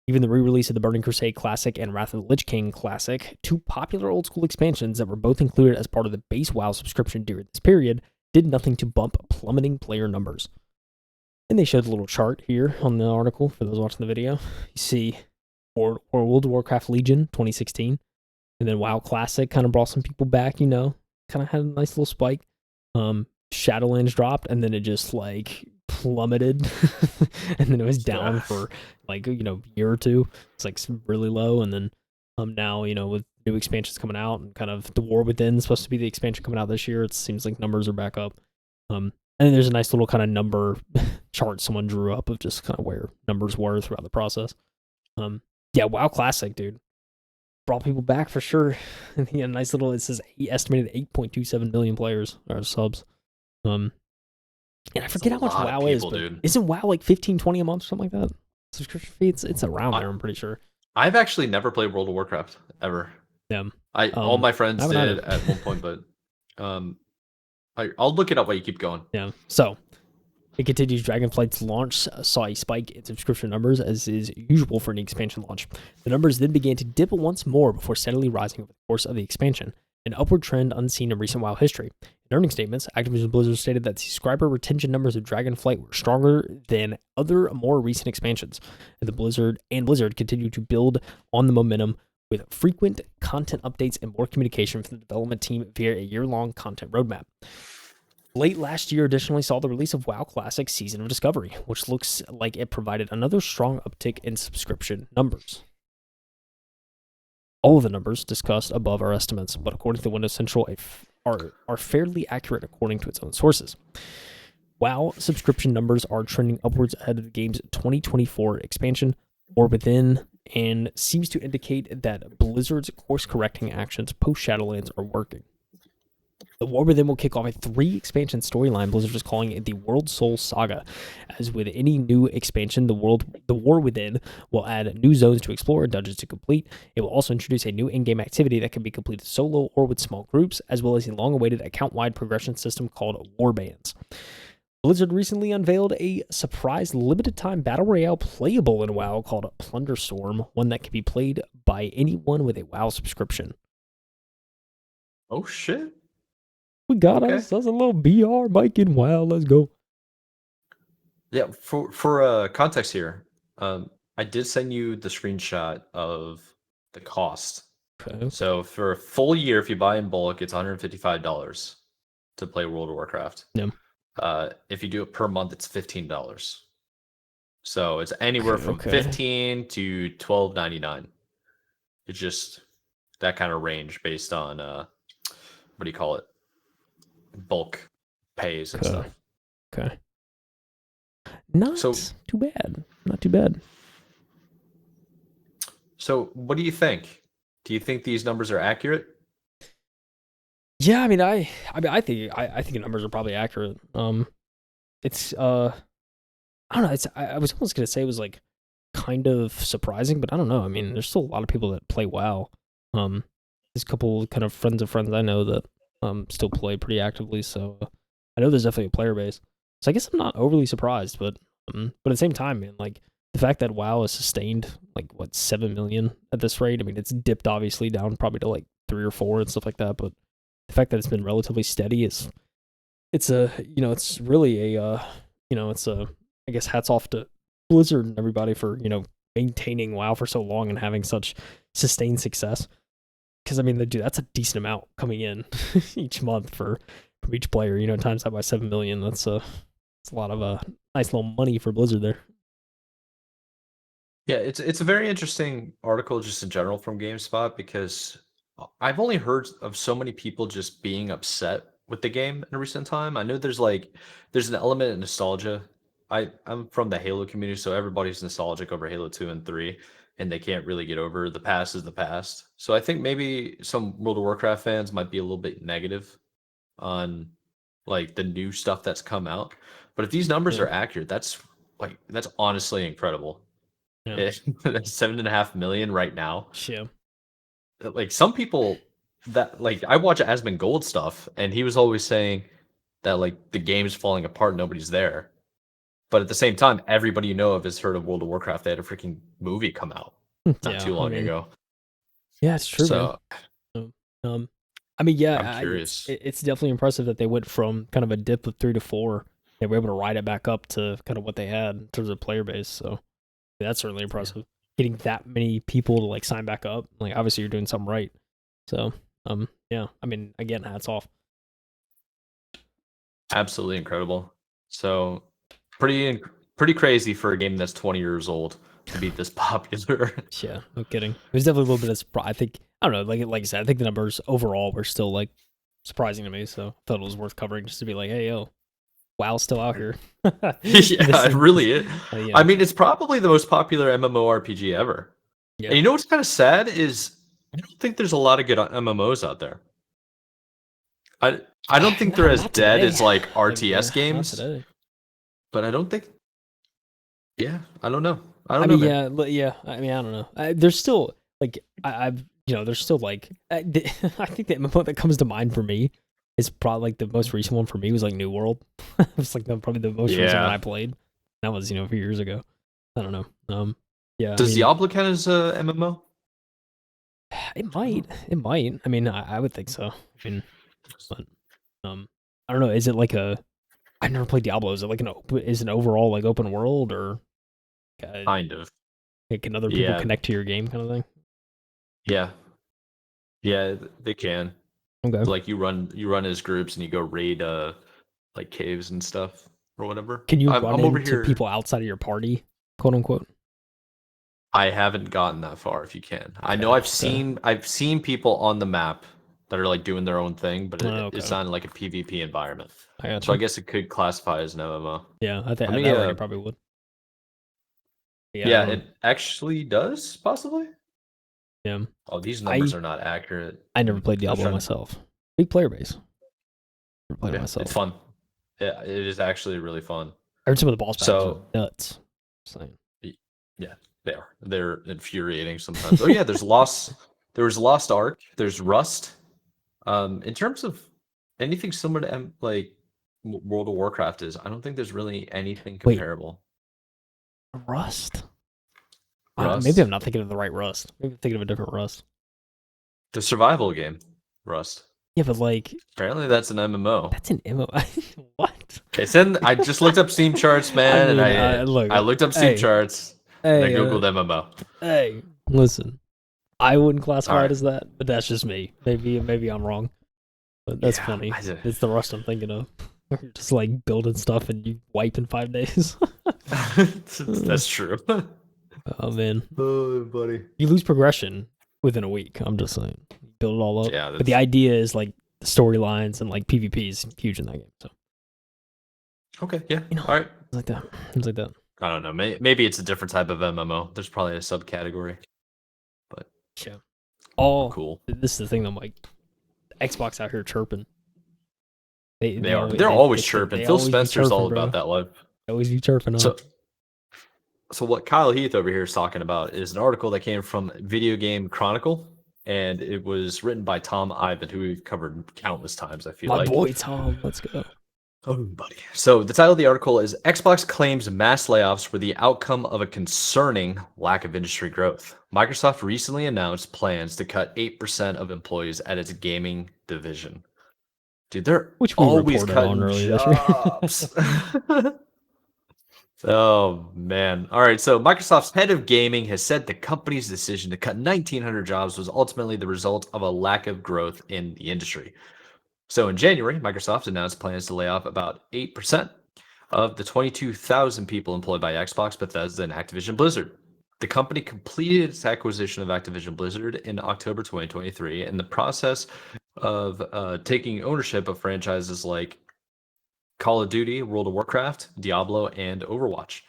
Even the re-release of the Burning Crusade Classic and Wrath of the Lich King Classic, two popular old-school expansions that were both included as part of the base WoW subscription during this period, did nothing to bump plummeting player numbers. And they showed a little chart here on the article for those watching the video. You see World of Warcraft Legion 2016, and then WoW Classic kind of brought some people back, kind of had a nice little spike. Shadowlands dropped, and then it just plummeted, and then it was down for a year or two. It's really low, and then now with new expansions coming out and kind of the War Within supposed to be the expansion coming out this year, it seems like numbers are back up. And then there's a nice little kind of number chart someone drew up of just kind of where numbers were throughout the process. WoW Classic, dude, brought people back for sure. And a nice little, it says estimated 8.27 million players or subs. And I forget how much WoW is, but dude, isn't WoW 15, 20 a month or something like that? Subscription fee, it's around there, I'm pretty sure. I've actually never played World of Warcraft ever. Yeah. All my friends did at one point, but I'll look it up while you keep going. Yeah. So it continues. Dragonflight's launch saw a spike in subscription numbers, as is usual for an expansion launch. The numbers then began to dip once more before steadily rising over the course of the expansion, an upward trend unseen in recent WoW history. In earnings statements, Activision Blizzard stated that subscriber retention numbers of Dragonflight were stronger than other more recent expansions, and Blizzard continued to build on the momentum with frequent content updates and more communication from the development team via a year-long content roadmap. Late last year additionally saw the release of WoW Classic Season of Discovery, which looks like it provided another strong uptick in subscription numbers. All of the numbers discussed above are estimates, but according to Windows Central, are fairly accurate according to its own sources. WoW subscription numbers are trending upwards ahead of the game's 2024 expansion, War Within, and seems to indicate that Blizzard's course-correcting actions post-Shadowlands are working. The War Within will kick off a 3-expansion storyline Blizzard is calling it the World Soul Saga. As with any new expansion, the War Within will add new zones to explore and dungeons to complete. It will also introduce a new in-game activity that can be completed solo or with small groups, as well as a long-awaited account-wide progression system called Warbands. Blizzard recently unveiled a surprise limited-time battle royale playable in WoW called Plunderstorm, one that can be played by anyone with a WoW subscription. Oh, shit. We got us a little BR mic in WoW. Let's go. Yeah, for context here, I did send you the screenshot of the cost. Okay. So for a full year, if you buy in bulk, it's $155 to play World of Warcraft. Yeah. If you do it per month, it's $15. So it's anywhere from $15 to $12.99. It's just that kind of range based on what do you call it? Bulk pays and stuff. Okay. Not too bad. Not too bad. So what do you think? Do you think these numbers are accurate? Yeah, I think the numbers are probably accurate. It's I don't know, I was almost gonna say it was kind of surprising, but I don't know. I mean, there's still a lot of people that play WoW. There's a couple kind of friends of friends I know that still play pretty actively, so I know there's definitely a player base. So I guess I'm not overly surprised, but at the same time, man, the fact that WoW has sustained 7 million at this rate. I mean, it's dipped obviously down probably to 3 or 4 and stuff like that, but the fact that it's been relatively steady it's really a I guess hats off to Blizzard and everybody for maintaining WoW for so long and having such sustained success. Because I mean, that's a decent amount coming in each month from each player. Times that by 7 million. That's a lot of nice little money for Blizzard there. Yeah, it's a very interesting article just in general from GameSpot, because I've only heard of so many people just being upset with the game in recent time. I know there's an element of nostalgia. I'm from the Halo community, so everybody's nostalgic over Halo 2 and 3, and they can't really get over the past is the past. So I think maybe some World of Warcraft fans might be a little bit negative on like the new stuff that's come out. But if these numbers Yeah. are accurate, that's honestly incredible. Yeah. That's 7.5 million right now. Yeah. Like some people that like I watch Asmongold stuff, and he was always saying that like the game's falling apart, nobody's there. But at the same time, everybody you know of has heard of World of Warcraft. They had a freaking movie come out not Yeah. too long ago. Yeah, it's true, man. So So, I mean, yeah, I'm curious. it's definitely impressive that they went from kind of a dip of 3 to 4. They were able to ride it back up to kind of what they had in terms of player base. So that's certainly impressive. Getting that many people to like sign back up, like obviously you're doing something right. So, yeah, I mean, again, hats off. Absolutely incredible. So pretty crazy for a game that's 20 years old to be this popular. Yeah, no kidding. There's definitely a little bit of surprise. I think I don't know, like I said, I think the numbers overall were still like surprising to me. So I thought it was worth covering just to be like, hey, yo, WoW's still out here. Yeah, it really is. Yeah. I mean, it's probably the most popular MMORPG ever. Yeah. And you know what's kind of sad is I don't think there's a lot of good MMOs out there. I don't think they're as Not dead today. as like Like, RTS not games, today. but I don't think. Yeah, I don't know. I mean, yeah. I mean, I don't know. There's still like I've there's still like I think the MMO that comes to mind for me is probably like the most recent one for me was like New World. It was like probably the most recent one I played. That was a few years ago. I don't know. Yeah. Does Diablo count as a MMO? It might. It might. I mean, I would think so. I mean, but I don't know. Is it like a? I've never played Diablo. Is it like an overall like open world or? Kind of. Like, can other people connect to your game, kind of thing? Yeah, they can. Okay. Like you run as groups and you go raid like caves and stuff or whatever. Can you I'm run over into here. people outside of your party, quote unquote? I haven't gotten that far. If you can, I know Okay. I've seen people on the map that are like doing their own thing, but it's Okay. not like a PvP environment. I got So I you. guess it could classify as an MMO. Yeah, I think Let me, that way it probably would. Yeah, it actually does, possibly. Yeah. Oh, these numbers are not accurate. I never played Diablo myself. Big player base. Never played it myself. It's fun. Yeah, it is actually really fun. I heard some of the boss battles are nuts. Yeah, they are. They're infuriating sometimes. Oh yeah, there was Lost Ark. There's Rust. In terms of anything similar to like World of Warcraft is, I don't think there's really anything comparable. Rust? Rust? Maybe I'm not thinking of the right Rust. Maybe I'm thinking of a different Rust. The survival game, Rust. Yeah, but like apparently that's an MMO. That's an MMO. What? It's in. I just looked up Steam charts, man, I looked up Steam charts. And I googled MMO. Hey, listen, I wouldn't classify it as that, but that's just me. Maybe I'm wrong, but that's funny. It's the Rust I'm thinking of. Just like building stuff and you wipe in 5 days. That's true. Oh man. Oh buddy. You lose progression within a week. I'm just saying. You build it all up. Yeah, but the idea is like the storylines and like PvP is huge in that game. So. Okay. Yeah. All right. Things like that. I don't know. Maybe it's a different type of MMO. There's probably a subcategory. But yeah. All cool. This is the thing. I'm like, Xbox out here chirping. They're always chirping. Phil Spencer's all about that life. They always be chirping. So what Kyle Heath over here is talking about is an article that came from Video Game Chronicle, and it was written by Tom Ivan, who we've covered countless times. I feel my boy Tom. Let's go. Oh, buddy. So the title of the article is Xbox claims mass layoffs were the outcome of a concerning lack of industry growth. Microsoft recently announced plans to cut 8% of employees at its gaming division. Dude, they're always cutting jobs. Oh, man. All right. So Microsoft's head of gaming has said the company's decision to cut 1,900 jobs was ultimately the result of a lack of growth in the industry. So in January, Microsoft announced plans to lay off about 8% of the 22,000 people employed by Xbox, Bethesda, and Activision Blizzard. The company completed its acquisition of Activision Blizzard in October 2023, and the process of taking ownership of franchises like Call of Duty, World of Warcraft, Diablo, and Overwatch.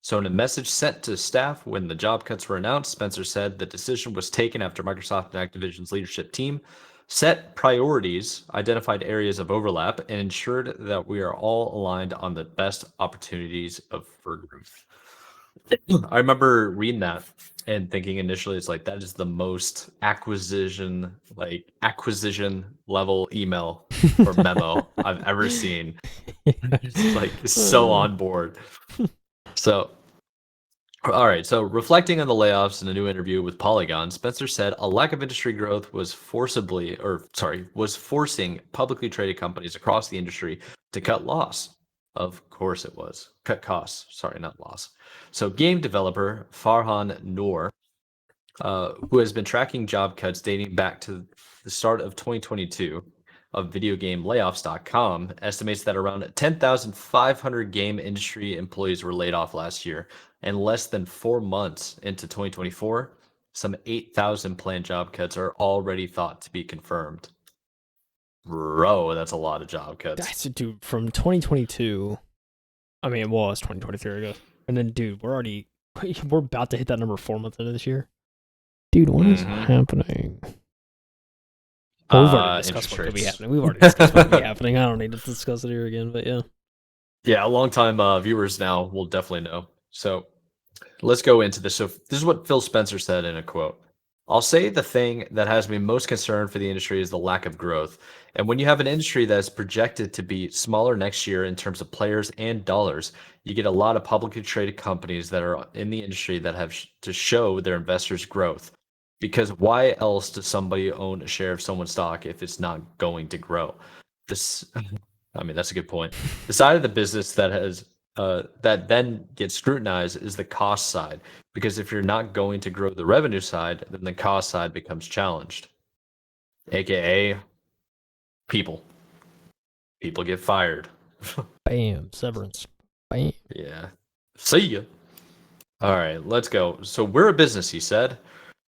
So, in a message sent to staff when the job cuts were announced, Spencer said the decision was taken after Microsoft and Activision's leadership team set priorities, identified areas of overlap, and ensured that we are all aligned on the best opportunities for growth. I remember reading that and thinking initially, it's like that is the most acquisition level email or memo I've ever seen. It's like so on board. So, all right. So, reflecting on the layoffs in a new interview with Polygon, Spencer said a lack of industry growth was was forcing publicly traded companies across the industry to cut loss. Of course, it was cut costs. Sorry, not loss. So, game developer Farhan Noor, who has been tracking job cuts dating back to the start of 2022 of videogamelayoffs.com, estimates that around 10,500 game industry employees were laid off last year, and less than 4 months into 2024, some 8,000 planned job cuts are already thought to be confirmed. Bro, that's a lot of job cuts. That's dude from 2022. I mean, it was 2023, I guess. And then, dude, we're about to hit that number 4 months into this year. Dude, what is happening? Well, we've already discussed what could be happening. We've already discussed what could be happening. I don't need to discuss it here again, but yeah. Yeah, long-time viewers now will definitely know. So let's go into this. So this is what Phil Spencer said in a quote. I'll say the thing that has me most concerned for the industry is the lack of growth. And when you have an industry that is projected to be smaller next year in terms of players and dollars, you get a lot of publicly traded companies that are in the industry that have to show their investors growth. Because why else does somebody own a share of someone's stock if it's not going to grow? This, I mean, that's a good point. The side of the business that then gets scrutinized is the cost side, because if you're not going to grow the revenue side, then the cost side becomes challenged, aka people get fired. Bam, severance. Bam. Yeah, see ya. All right, let's go. So we're a business, he said.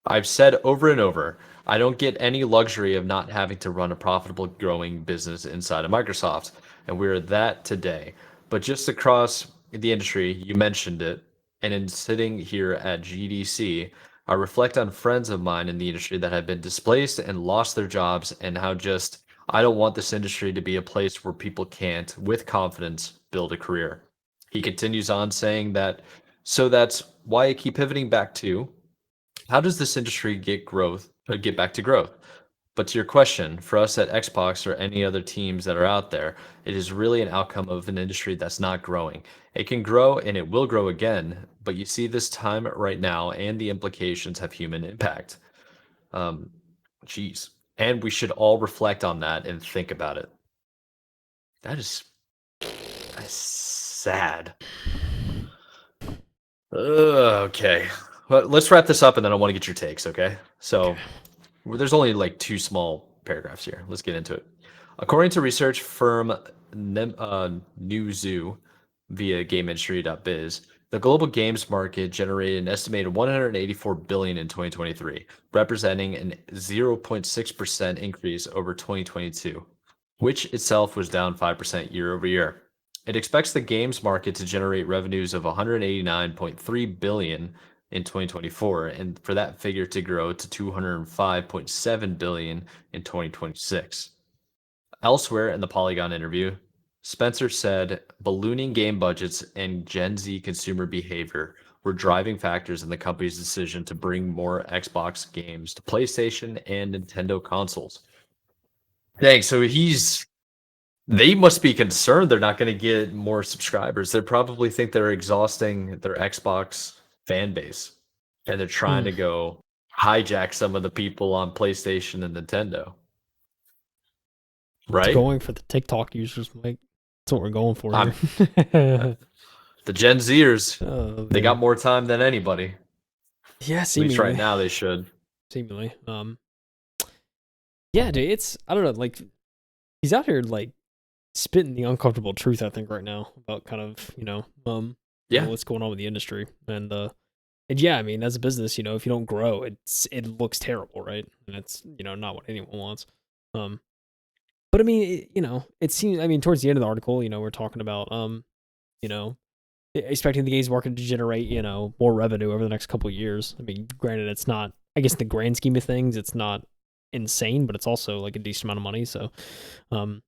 I've said over and over, I don't get any luxury of not having to run a profitable growing business inside of Microsoft, and we're that today. But just across the industry, you mentioned it, and in sitting here at GDC, I reflect on friends of mine in the industry that have been displaced and lost their jobs, and how just I don't want this industry to be a place where people can't, with confidence, build a career. He continues on saying that, so that's why I keep pivoting back to how does this industry get back to growth? But to your question, for us at Xbox or any other teams that are out there, it is really an outcome of an industry that's not growing. It can grow and it will grow again, but you see this time right now and the implications have human impact. Geez. And we should all reflect on that and think about it. That's sad. Okay. Well, let's wrap this up and then I want to get your takes, okay? So there's only like 2 small paragraphs here. Let's get into it. According to research firm Newzoo via GameIndustry.biz, the global games market generated an estimated 184 billion in 2023, representing an 0.6% increase over 2022, which itself was down 5% year over year. It expects the games market to generate revenues of 189.3 billion in 2024, and for that figure to grow to 205.7 billion in 2026. Elsewhere in the Polygon interview, Spencer said ballooning game budgets and Gen Z consumer behavior were driving factors in the company's decision to bring more Xbox games to PlayStation and Nintendo consoles. Dang, so they must be concerned they're not going to get more subscribers. They probably think they're exhausting their Xbox fan base, and they're trying to go hijack some of the people on PlayStation and Nintendo. Right? It's going for the TikTok users, Mike. That's what we're going for here. The Gen Zers, they got more time than anybody. Yeah, seemingly. At least right now they should. Seemingly. Yeah, dude, I don't know, like, he's out here, like, spitting the uncomfortable truth, I think, right now about kind of, what's going on with the industry. And yeah, I mean, as a business, if you don't grow, it looks terrible, right? And it's, not what anyone wants. But I mean, it seems. I mean, towards the end of the article, we're talking about you know, expecting the games market to generate, more revenue over the next couple of years. I mean, granted, it's not. I guess in the grand scheme of things, it's not insane, but it's also like a decent amount of money. So, um,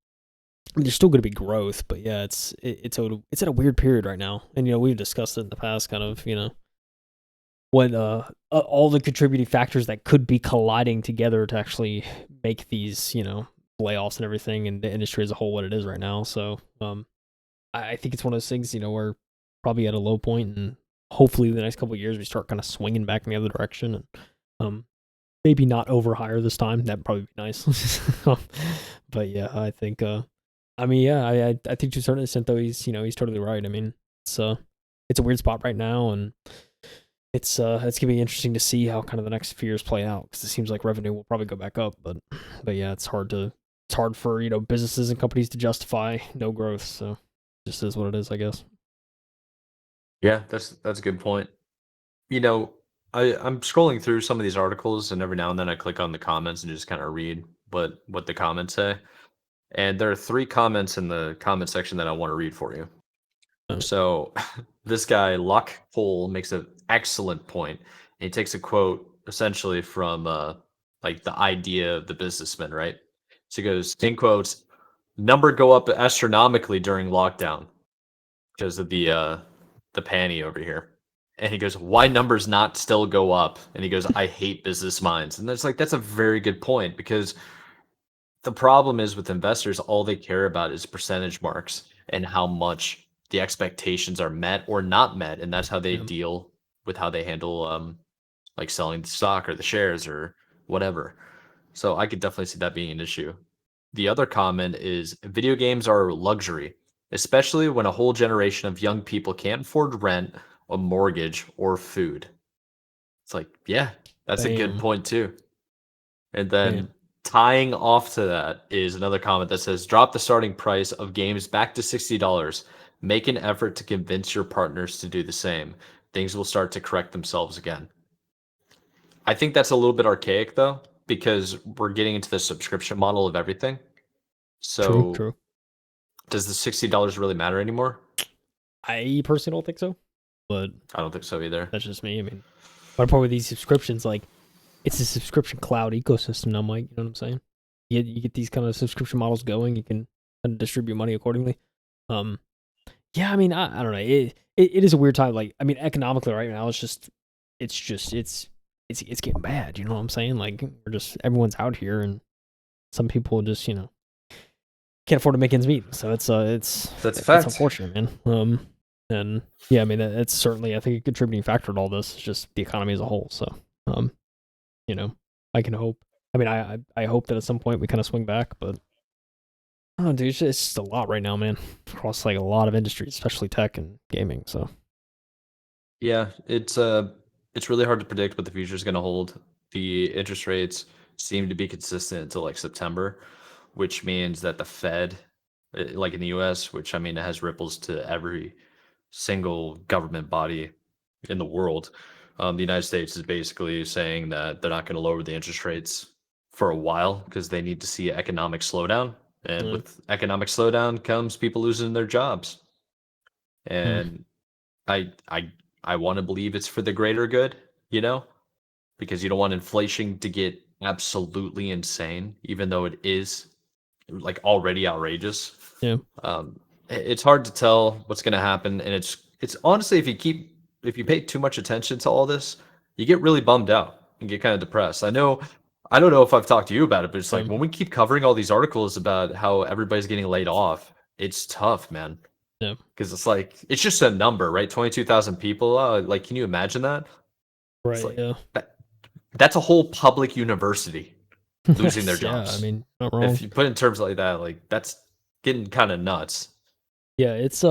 there's still going to be growth, but yeah, it's at a weird period right now, and we've discussed it in the past, kind of, what all the contributing factors that could be colliding together to actually make these, layoffs and everything, and the industry as a whole what it is right now. So, I think it's one of those things, we're probably at a low point, and hopefully the next couple of years we start kind of swinging back in the other direction, and maybe not overhire this time. That'd probably be nice. But yeah, I think I mean, yeah, I think to a certain extent though, he's totally right. I mean, it's a weird spot right now, and it's gonna be interesting to see how kind of the next few years play out, because it seems like revenue will probably go back up, but yeah, it's hard for businesses and companies to justify no growth. So it just is what it is, I guess. Yeah, that's a good point. You know, I'm scrolling through some of these articles, and every now and then I click on the comments and just kind of read what the comments say. And there are three comments in the comment section that I want to read for you. Uh, So this guy, Luck Hole, makes an excellent point. And he takes a quote essentially from like the idea of the businessman, right? So he goes, in quotes, number go up astronomically during lockdown because of the panty over here. And he goes, why numbers not still go up? And he goes, I hate business minds. And that's a very good point, because the problem is with investors, all they care about is percentage marks and how much the expectations are met or not met, and that's how they yeah, deal with how they handle like selling the stock or the shares or whatever. So I could definitely see that being an issue. The other comment is video games are a luxury, especially when a whole generation of young people can't afford rent, a mortgage, or food. It's like, yeah, that's a good bam, point too. And bam. then tying off to that is another comment that says, drop the starting price of games back to $60. Make an effort to convince your partners to do the same. Things will start to correct themselves again. I think that's a little bit archaic though, because we're getting into the subscription model of everything. True, So true. does the $60 really matter anymore? I personally don't think so, but I don't think so either. that's just me. I mean, my part with these subscriptions, like, it's a subscription cloud ecosystem now, Mike. You know what I'm saying? You get these kind of subscription models going. You can kind of distribute money accordingly. Um, yeah, I mean, I don't know. It is a weird time. Like, I mean, economically right now, it's getting bad. You know what I'm saying? Like, everyone's out here, and some people just can't afford to make ends meet. So That's a it's fact. unfortunate, man. And yeah, I mean, it's certainly, I think, a contributing factor to all this is just the economy as a whole. So um, you know, I can hope. I mean, I hope that at some point we kind of swing back, but oh, dude, it's just a lot right now, man. Across like a lot of industries, especially tech and gaming. So Yeah, it's really hard to predict what the future is going to hold. The interest rates seem to be consistent until like September, which means that the Fed, like in the US, which I mean it has ripples to every single government body in the world. The United States is basically saying that they're not going to lower the interest rates for a while because they need to see economic slowdown. And yeah, with economic slowdown comes people losing their jobs. mm, And I I I want to believe it's for the greater good, you know, because you don't want inflation to get absolutely insane, even though it is like already outrageous. yeah, It's hard to tell what's going to happen, and it's honestly, if you pay too much attention to all this, you get really bummed out and get kind of depressed. I don't know if I've talked to you about it, but it's like yeah, when we keep covering all these articles about how everybody's getting laid off, it's tough, man. yeah. Because it's like it's just a number, right? 22,000 people. Like, can you imagine that? It's Right, like yeah. that, that's a whole public university losing their Yeah, I jobs. mean, not wrong. If you put it in terms like that, like that's getting kind of nuts. Yeah, it's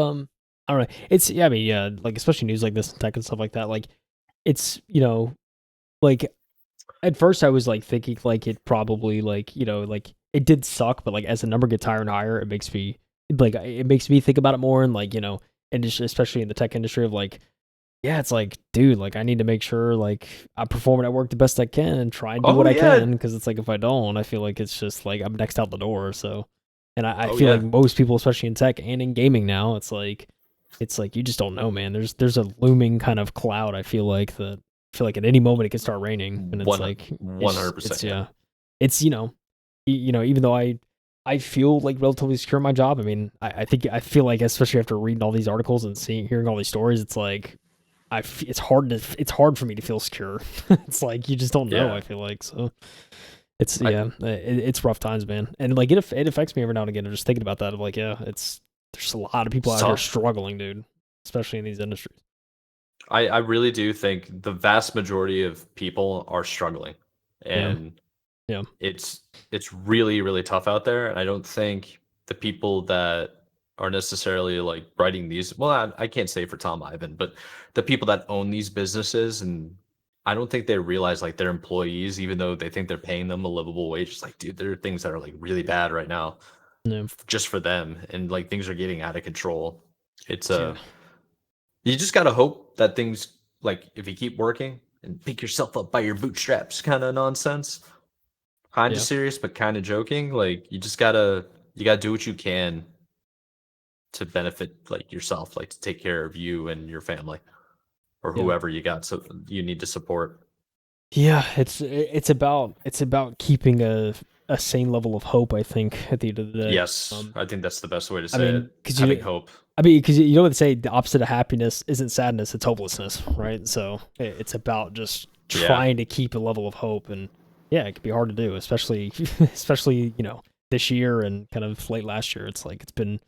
I don't know. It's yeah, I mean, yeah, like especially news like this and tech and stuff like that. Like, it's like at first I was like thinking like it probably like like it did suck, but like as the number gets higher and higher, it makes me think about it more, and like and just especially in the tech industry of like, yeah, it's like, dude, like I need to make sure like I'm performing at work the best I can and try and do Oh what I yeah, can, because it's like if I don't, I feel like it's just like I'm next out the door. So And I Oh feel yeah. like most people, especially in tech and in gaming now, it's like you just don't know, man. There's a looming kind of cloud. I feel like at any moment it could start raining, and it's like 100%. Yeah. yeah, it's even though I feel like relatively secure in my job. I mean, I feel like, especially after reading all these articles and hearing all these stories, it's like it's hard for me to feel secure. It's like you just don't know. Yeah. I feel like so. It's I it's rough times, man, and like it affects me every now and again. I'm just thinking about that. I'm like, yeah, there's a lot of people it's out here tough. struggling, dude, especially in these industries. I really do think the vast majority of people are struggling, Yeah, and yeah, it's really really tough out there. And I don't think the people that are necessarily like writing these, well, I can't say for Tom Ivan, but the people that own these businesses, and I don't think they realize like their employees, even though they think they're paying them a livable wage, it's like, dude, there are things that are like really bad right now yeah, just for them, and like things are getting out of control. It's yeah, you just gotta hope that things, like, if you keep working and pick yourself up by your bootstraps kind of nonsense, kind of yeah, serious but kind of joking. Like, you gotta do what you can to benefit like yourself, like to take care of you and your family or yeah. whoever you got, so you need to support. Yeah, it's about keeping a sane level of hope. I think at the end of the day, Yes, I think that's the best way to I say mean, it. Having hope. because you know what they say, the opposite of happiness isn't sadness, it's hopelessness, right? So it's about just Yeah. trying to keep a level of hope, and yeah, it can be hard to do, especially especially this year and kind of late last year. It's like it's been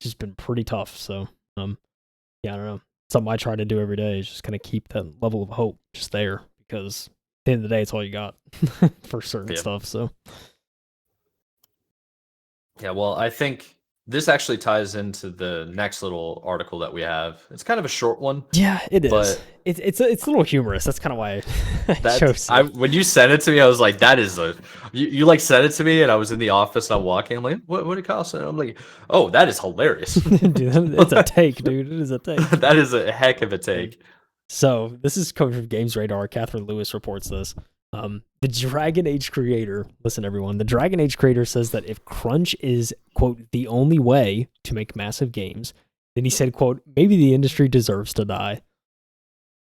just been pretty tough. So yeah, I don't know. Something I try to do every day is just kind of keep that level of hope just there because at the end of the day, it's all you got for certain Yeah. stuff. So Yeah, well, I think this actually ties into the next little article that we have. It's kind of a short one, yeah, it is. but It's a little humorous. That's kind of why I that chose I it. when you sent it to me, I was like, that is a you like sent it to me, and I was in the office and I'm walking. I'm like, what did Kyle say? I'm like, oh, that is hilarious. Dude, it's a take, dude. It is a take. That is a heck of a Um, take. So this is coming from Games Radar. Catherine Lewis reports this. The Dragon Age creator, listen everyone, the Dragon Age creator says that if crunch is, quote, the only way to make massive games, then he said, quote, maybe the industry deserves to die.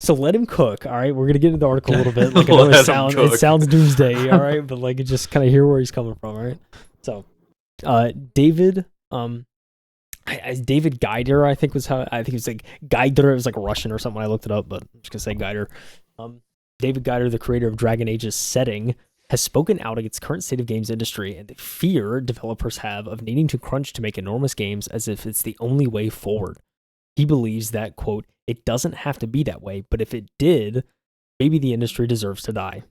So let him cook, all right? We're going to get into the article a little bit. Like I know Let him it cook. sounds doomsday, all right? But like just kind of hear where he's coming from, all right? So David, David Gaider, I think was how I think it was like Gaider. It was like Russian or something when I looked it up, but I'm just gonna say Gaider. David Gaider, the creator of Dragon Age's setting, has spoken out against current state of games industry and the fear developers have of needing to crunch to make enormous games as if it's the only way forward. He believes that, quote, it doesn't have to be that way, but if it did, maybe the industry deserves to die.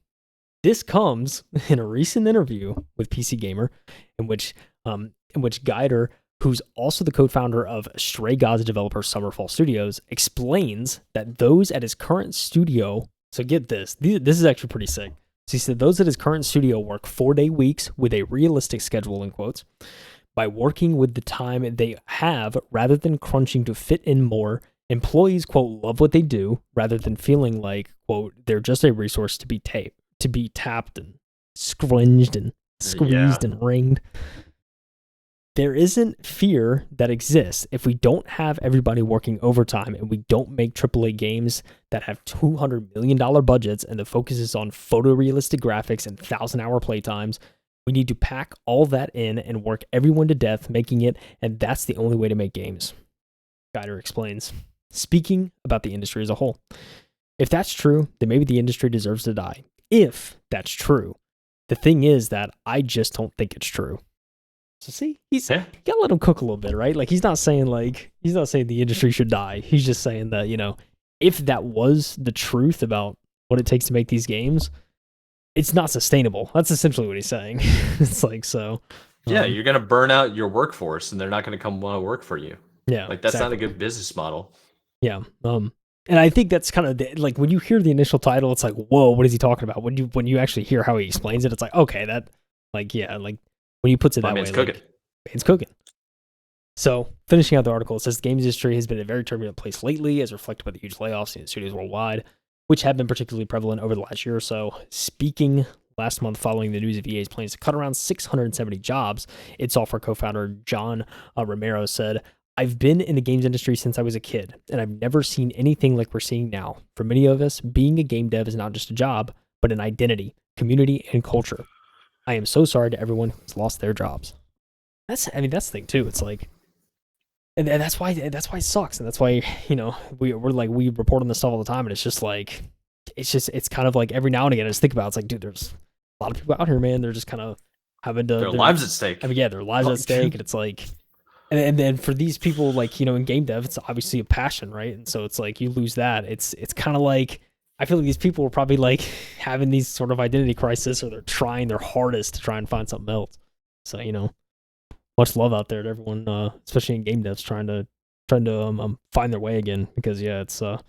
This comes in a recent interview with PC Gamer, in which Gaider, who's also the co-founder of Stray Gods developer Summerfall Studios, explains that those at his current studio. So get this is actually pretty sick. So he said those at his current studio work 4-day weeks with a realistic schedule, in quotes, by working with the time they have rather than crunching to fit in more. Employees, quote, love what they do rather than feeling like, quote, they're just a resource to be tapped and scringed and Yeah. squeezed and ringed. There isn't fear that exists if we don't have everybody working overtime and we don't make AAA games that have $200 million budgets and the focus is on photorealistic graphics and 1,000-hour playtimes. We need to pack all that in and work everyone to death making it, and that's the only way to make games. Geider explains, speaking about the industry as a whole. If that's true, then maybe the industry deserves to die. If that's true. The thing is that I just don't think it's true. So see, you gotta let him cook a little bit, right? Like he's not saying the industry should die. He's just saying that, if that was the truth about what it takes to make these games, it's not sustainable. That's essentially what he's saying. It's like, so Yeah, you're gonna burn out your workforce, and they're not gonna come want to work for you. yeah, Like, that's not a exactly. good business model. Yeah. And I think that's kind of like when you hear the initial title, it's like, whoa, what is he talking about? When you actually hear how he explains it, it's like, okay, that, like, yeah, like when he puts it My that way, man's cooking. like, it's cooking. So, finishing out the article, it says the games industry has been in a very turbulent place lately, as reflected by the huge layoffs in studios worldwide, which have been particularly prevalent over the last year or so. Speaking last month following the news of EA's plans to cut around 670 jobs. Id Software co-founder John Romero said, "I've been in the games industry since I was a kid, and I've never seen anything like we're seeing now. For many of us, being a game dev is not just a job, but an identity, community, and culture. I am so sorry to everyone who's lost their jobs." That's the thing too. It's like, and that's why it sucks, and that's why we report on this stuff all the time, and it's just like, it's kind of like every now and again I just think about it, it's like, dude, there's a lot of people out here, man. They're just kind of having to their lives at stake. I mean, yeah, their lives at stake, and it's like, and then for these people, like, in game dev, it's obviously a passion, right? And so it's like, you lose that. It's kind of like, I feel like these people are probably like having these sort of identity crisis, or they're trying their hardest to try and find something else. So, much love out there to everyone, especially in game devs, trying to find their way again, because it's a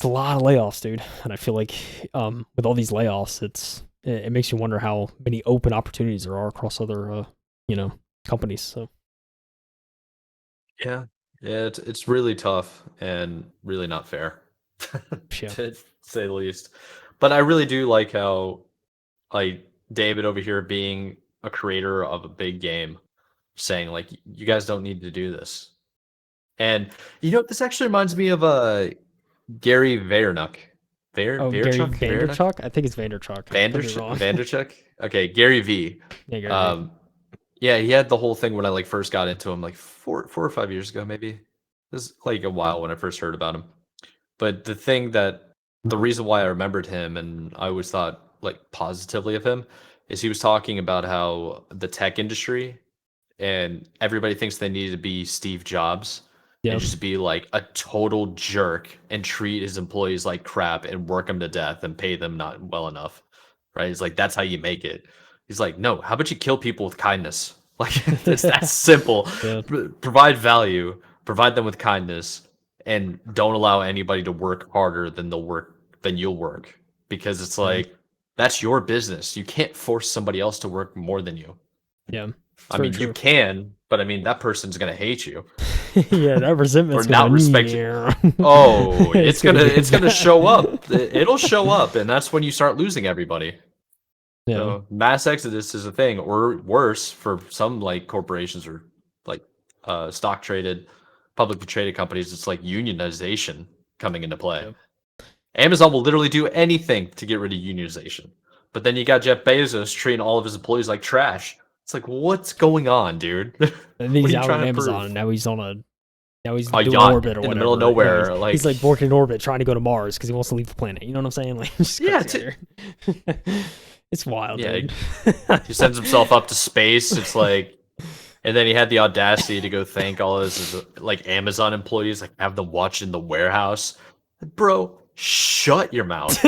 lot of layoffs, dude. And I feel like with all these layoffs, it makes you wonder how many open opportunities there are across other companies. So yeah, it's really tough and really not fair, yeah. to say the least. But I really do like how, like, David over here, being a creator of a big game, saying like, you guys don't need to do this. And this actually reminds me of Gary Vaynerchuk. Gary Vaynerchuk? I think it's Vaynerchuk. Vanderchuk? Okay, Gary V. Yeah, Gary V. Yeah, he had the whole thing when I first got into him, like 4 or 5 years ago, maybe. It was like a while when I first heard about him. But the reason why I remembered him, and I always thought like positively of him, is he was talking about how the tech industry and everybody thinks they need to be Steve Jobs and just be like a total jerk and treat his employees like crap and work them to death and pay them not well enough, right? He's like, that's how you make it. He's like, no, how about you kill people with kindness? Like, it's that simple. Yeah. Provide value, provide them with kindness, and don't allow anybody to work harder than you'll work, because it's like, that's your business. You can't force somebody else to work more than you. Yeah. I mean, you can, but I mean, that person's gonna hate you. Yeah, that resentment's or not respect you. Oh, it's gonna show up. It'll show up, and that's when you start losing everybody. Yeah. So mass exodus is a thing, or worse for some like corporations or like stock traded, publicly traded companies. It's like unionization coming into play. Yep. Amazon will literally do anything to get rid of unionization, but then you got Jeff Bezos treating all of his employees like trash. It's like, what's going on, dude? And he's out on Amazon, and now he's doing yacht orbit or whatever. in the middle of nowhere. Yeah, like he's like working in orbit, trying to go to Mars because he wants to leave the planet. You know what I'm saying? Like, it's wild. Yeah, dude. He sends himself up to space. It's like, and then he had the audacity to go thank all his like Amazon employees, like have them watch in the warehouse. Bro, shut your mouth.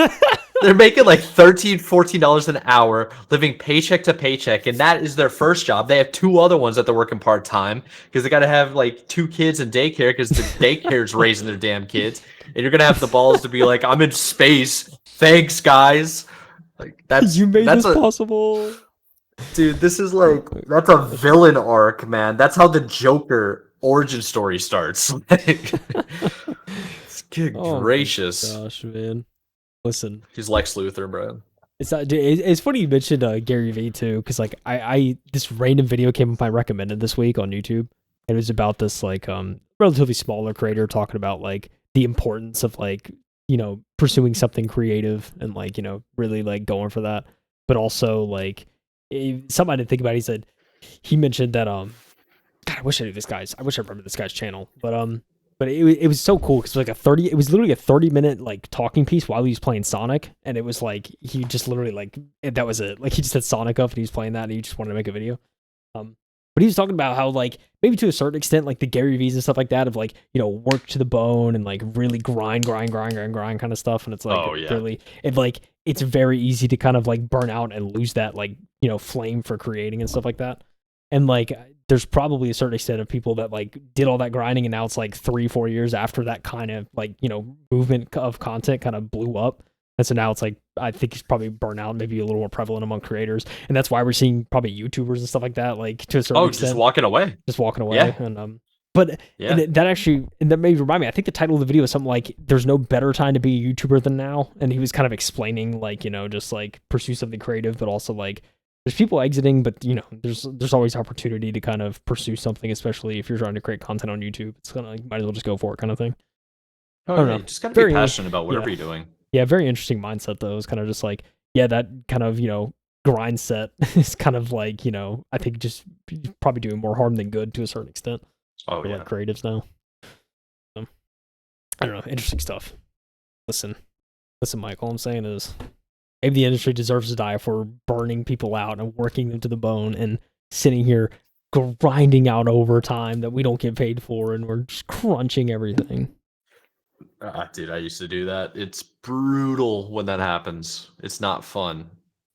They're making like $13-14 an hour, living paycheck to paycheck, and that is their first job. They have 2 other ones that they're working part-time because they got to have like 2 kids in daycare because the daycare's raising their damn kids. And you're gonna have the balls to be like, I'm in space. Thanks, guys. Like, that's you made this possible, dude. This is like, that's a villain arc, man. That's how the Joker origin story starts. Good gracious, gosh, man. Listen, he's Lex Luthor, bro. It's funny you mentioned Gary Vee too, because like I this random video came up I recommended this week on YouTube. It was about this like relatively smaller creator talking about like the importance of like pursuing something creative and like really like going for that, but also like something I didn't think about. He mentioned that God, I wish I remember this guy's channel, but it was so cool because it was literally a 30-minute like talking piece while he was playing Sonic, and it was like he just literally like that was it. Like he just had Sonic up and he was playing that, and he just wanted to make a video. But he was talking about how like maybe to a certain extent like the Gary V's and stuff like that of like work to the bone and like really grind kind of stuff, and it's like really it's very easy to kind of like burn out and lose that like flame for creating and stuff like that. And like there's probably a certain extent of people that like did all that grinding, and now it's like 3-4 years after that kind of like movement of content kind of blew up, and so now it's like I think it's probably burnout maybe a little more prevalent among creators, and that's why we're seeing probably YouTubers and stuff like that like to a certain extent just walking away yeah. And But Yeah. and that made remind me. I think the title of the video is something like "There's no better time to be a YouTuber than now," and he was kind of explaining like just like pursue something creative, but also like there's people exiting, but there's always opportunity to kind of pursue something, especially if you're trying to create content on YouTube. It's kind of like might as well just go for it, kind of thing. Oh, I don't yeah, know. you just gotta Very- be passionate about whatever yeah. you're doing. Yeah, very interesting mindset though. It's kind of just like that kind of grind set is kind of like I think just probably doing more harm than good to a certain extent. Oh For yeah. like creatives now. I don't know. Interesting stuff. Listen, Mike. All I'm saying is, maybe the industry deserves to die for burning people out and working them to the bone and sitting here grinding out overtime that we don't get paid for, and we're just crunching everything. Dude, I used to do that. It's brutal when that happens. It's not fun.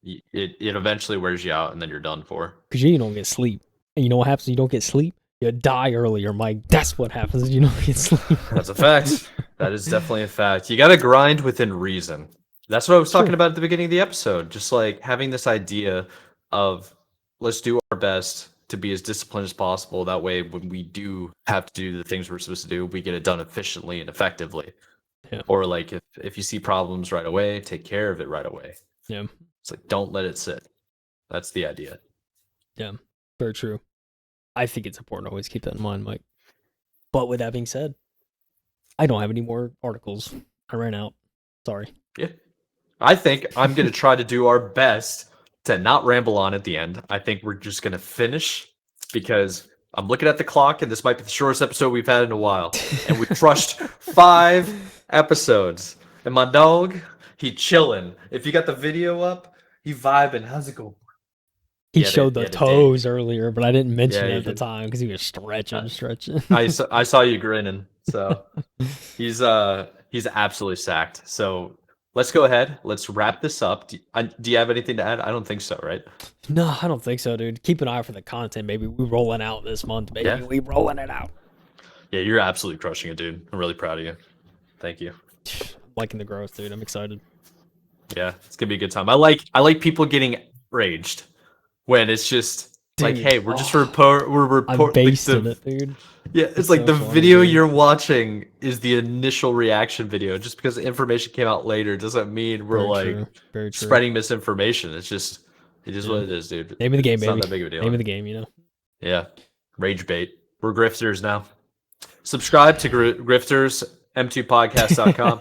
It eventually wears you out, and then you're done for. Because you don't get sleep. And you know what happens when you don't get sleep? You die earlier, Mike. That's what happens when you don't get sleep. That's a fact. That is definitely a fact. You got to grind within reason. That's what I was talking about at the beginning of the episode. Just like having this idea of let's do our best to be as disciplined as possible. That way, when we do have to do the things we're supposed to do, we get it done efficiently and effectively. Yeah. Or like if you see problems right away, take care of it right away. Yeah. It's like don't let it sit. That's the idea. Yeah. Very true. I think it's important to always keep that in mind, Mike. But with that being said, I don't have any more articles. I ran out. Sorry. Yeah. I think I'm going to try to do our best to not ramble on at the end. I think we're just going to finish because I'm looking at the clock and this might be the shortest episode we've had in a while. And we crushed 5 episodes. And my dog, he chilling. If you got the video up, he vibing. How's it go? He showed the toes earlier, but I didn't mention it at the did. time because he was stretching. I saw you grinning. So he's absolutely sacked. So let's go ahead. Let's wrap this up. Do you have anything to add? I don't think so, right? No, I don't think so, dude. Keep an eye out for the content, baby. We rolling out this month, baby. Yeah. We rolling it out. Yeah, you're absolutely crushing it, dude. I'm really proud of you. Thank you. I'm liking the growth, dude. I'm excited. Yeah, it's gonna be a good time. I like people getting raged when it's just like, hey, we're just I'm based like in it, dude. Yeah, it's like the video you're watching is the initial reaction video. Just because the information came out later doesn't mean we're Very true. spreading misinformation. It is what it is, dude. Name of the game, it's baby. Not that big of a deal. Name of the game, Yeah, rage bait. We're grifters now. Subscribe to Grifters. m2podcast.com.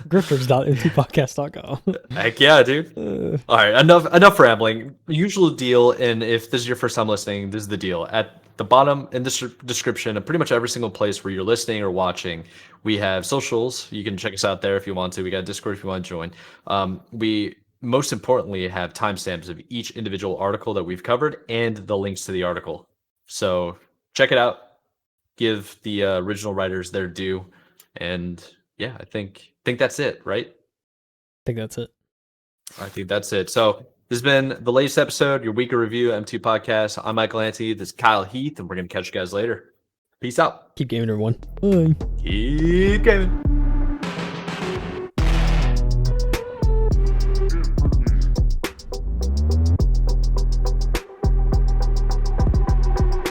Grifters.m2podcast.com. Heck yeah, dude. All right, enough rambling. Usual deal, and if this is your first time listening, this is the deal. At the bottom in the description of pretty much every single place where you're listening or watching, we have socials. You can check us out there if you want to. We got Discord if you want to join. We most importantly have timestamps of each individual article that we've covered and the links to the article. So check it out. Give the original writers their due, and yeah, I think that's it, right? I think that's it. So this has been the latest episode, your weekly review, M2 Podcast. I'm Michael Ante. This is Kyle Heath, and we're gonna catch you guys later. Peace out. Keep gaming, everyone. Bye. Keep gaming.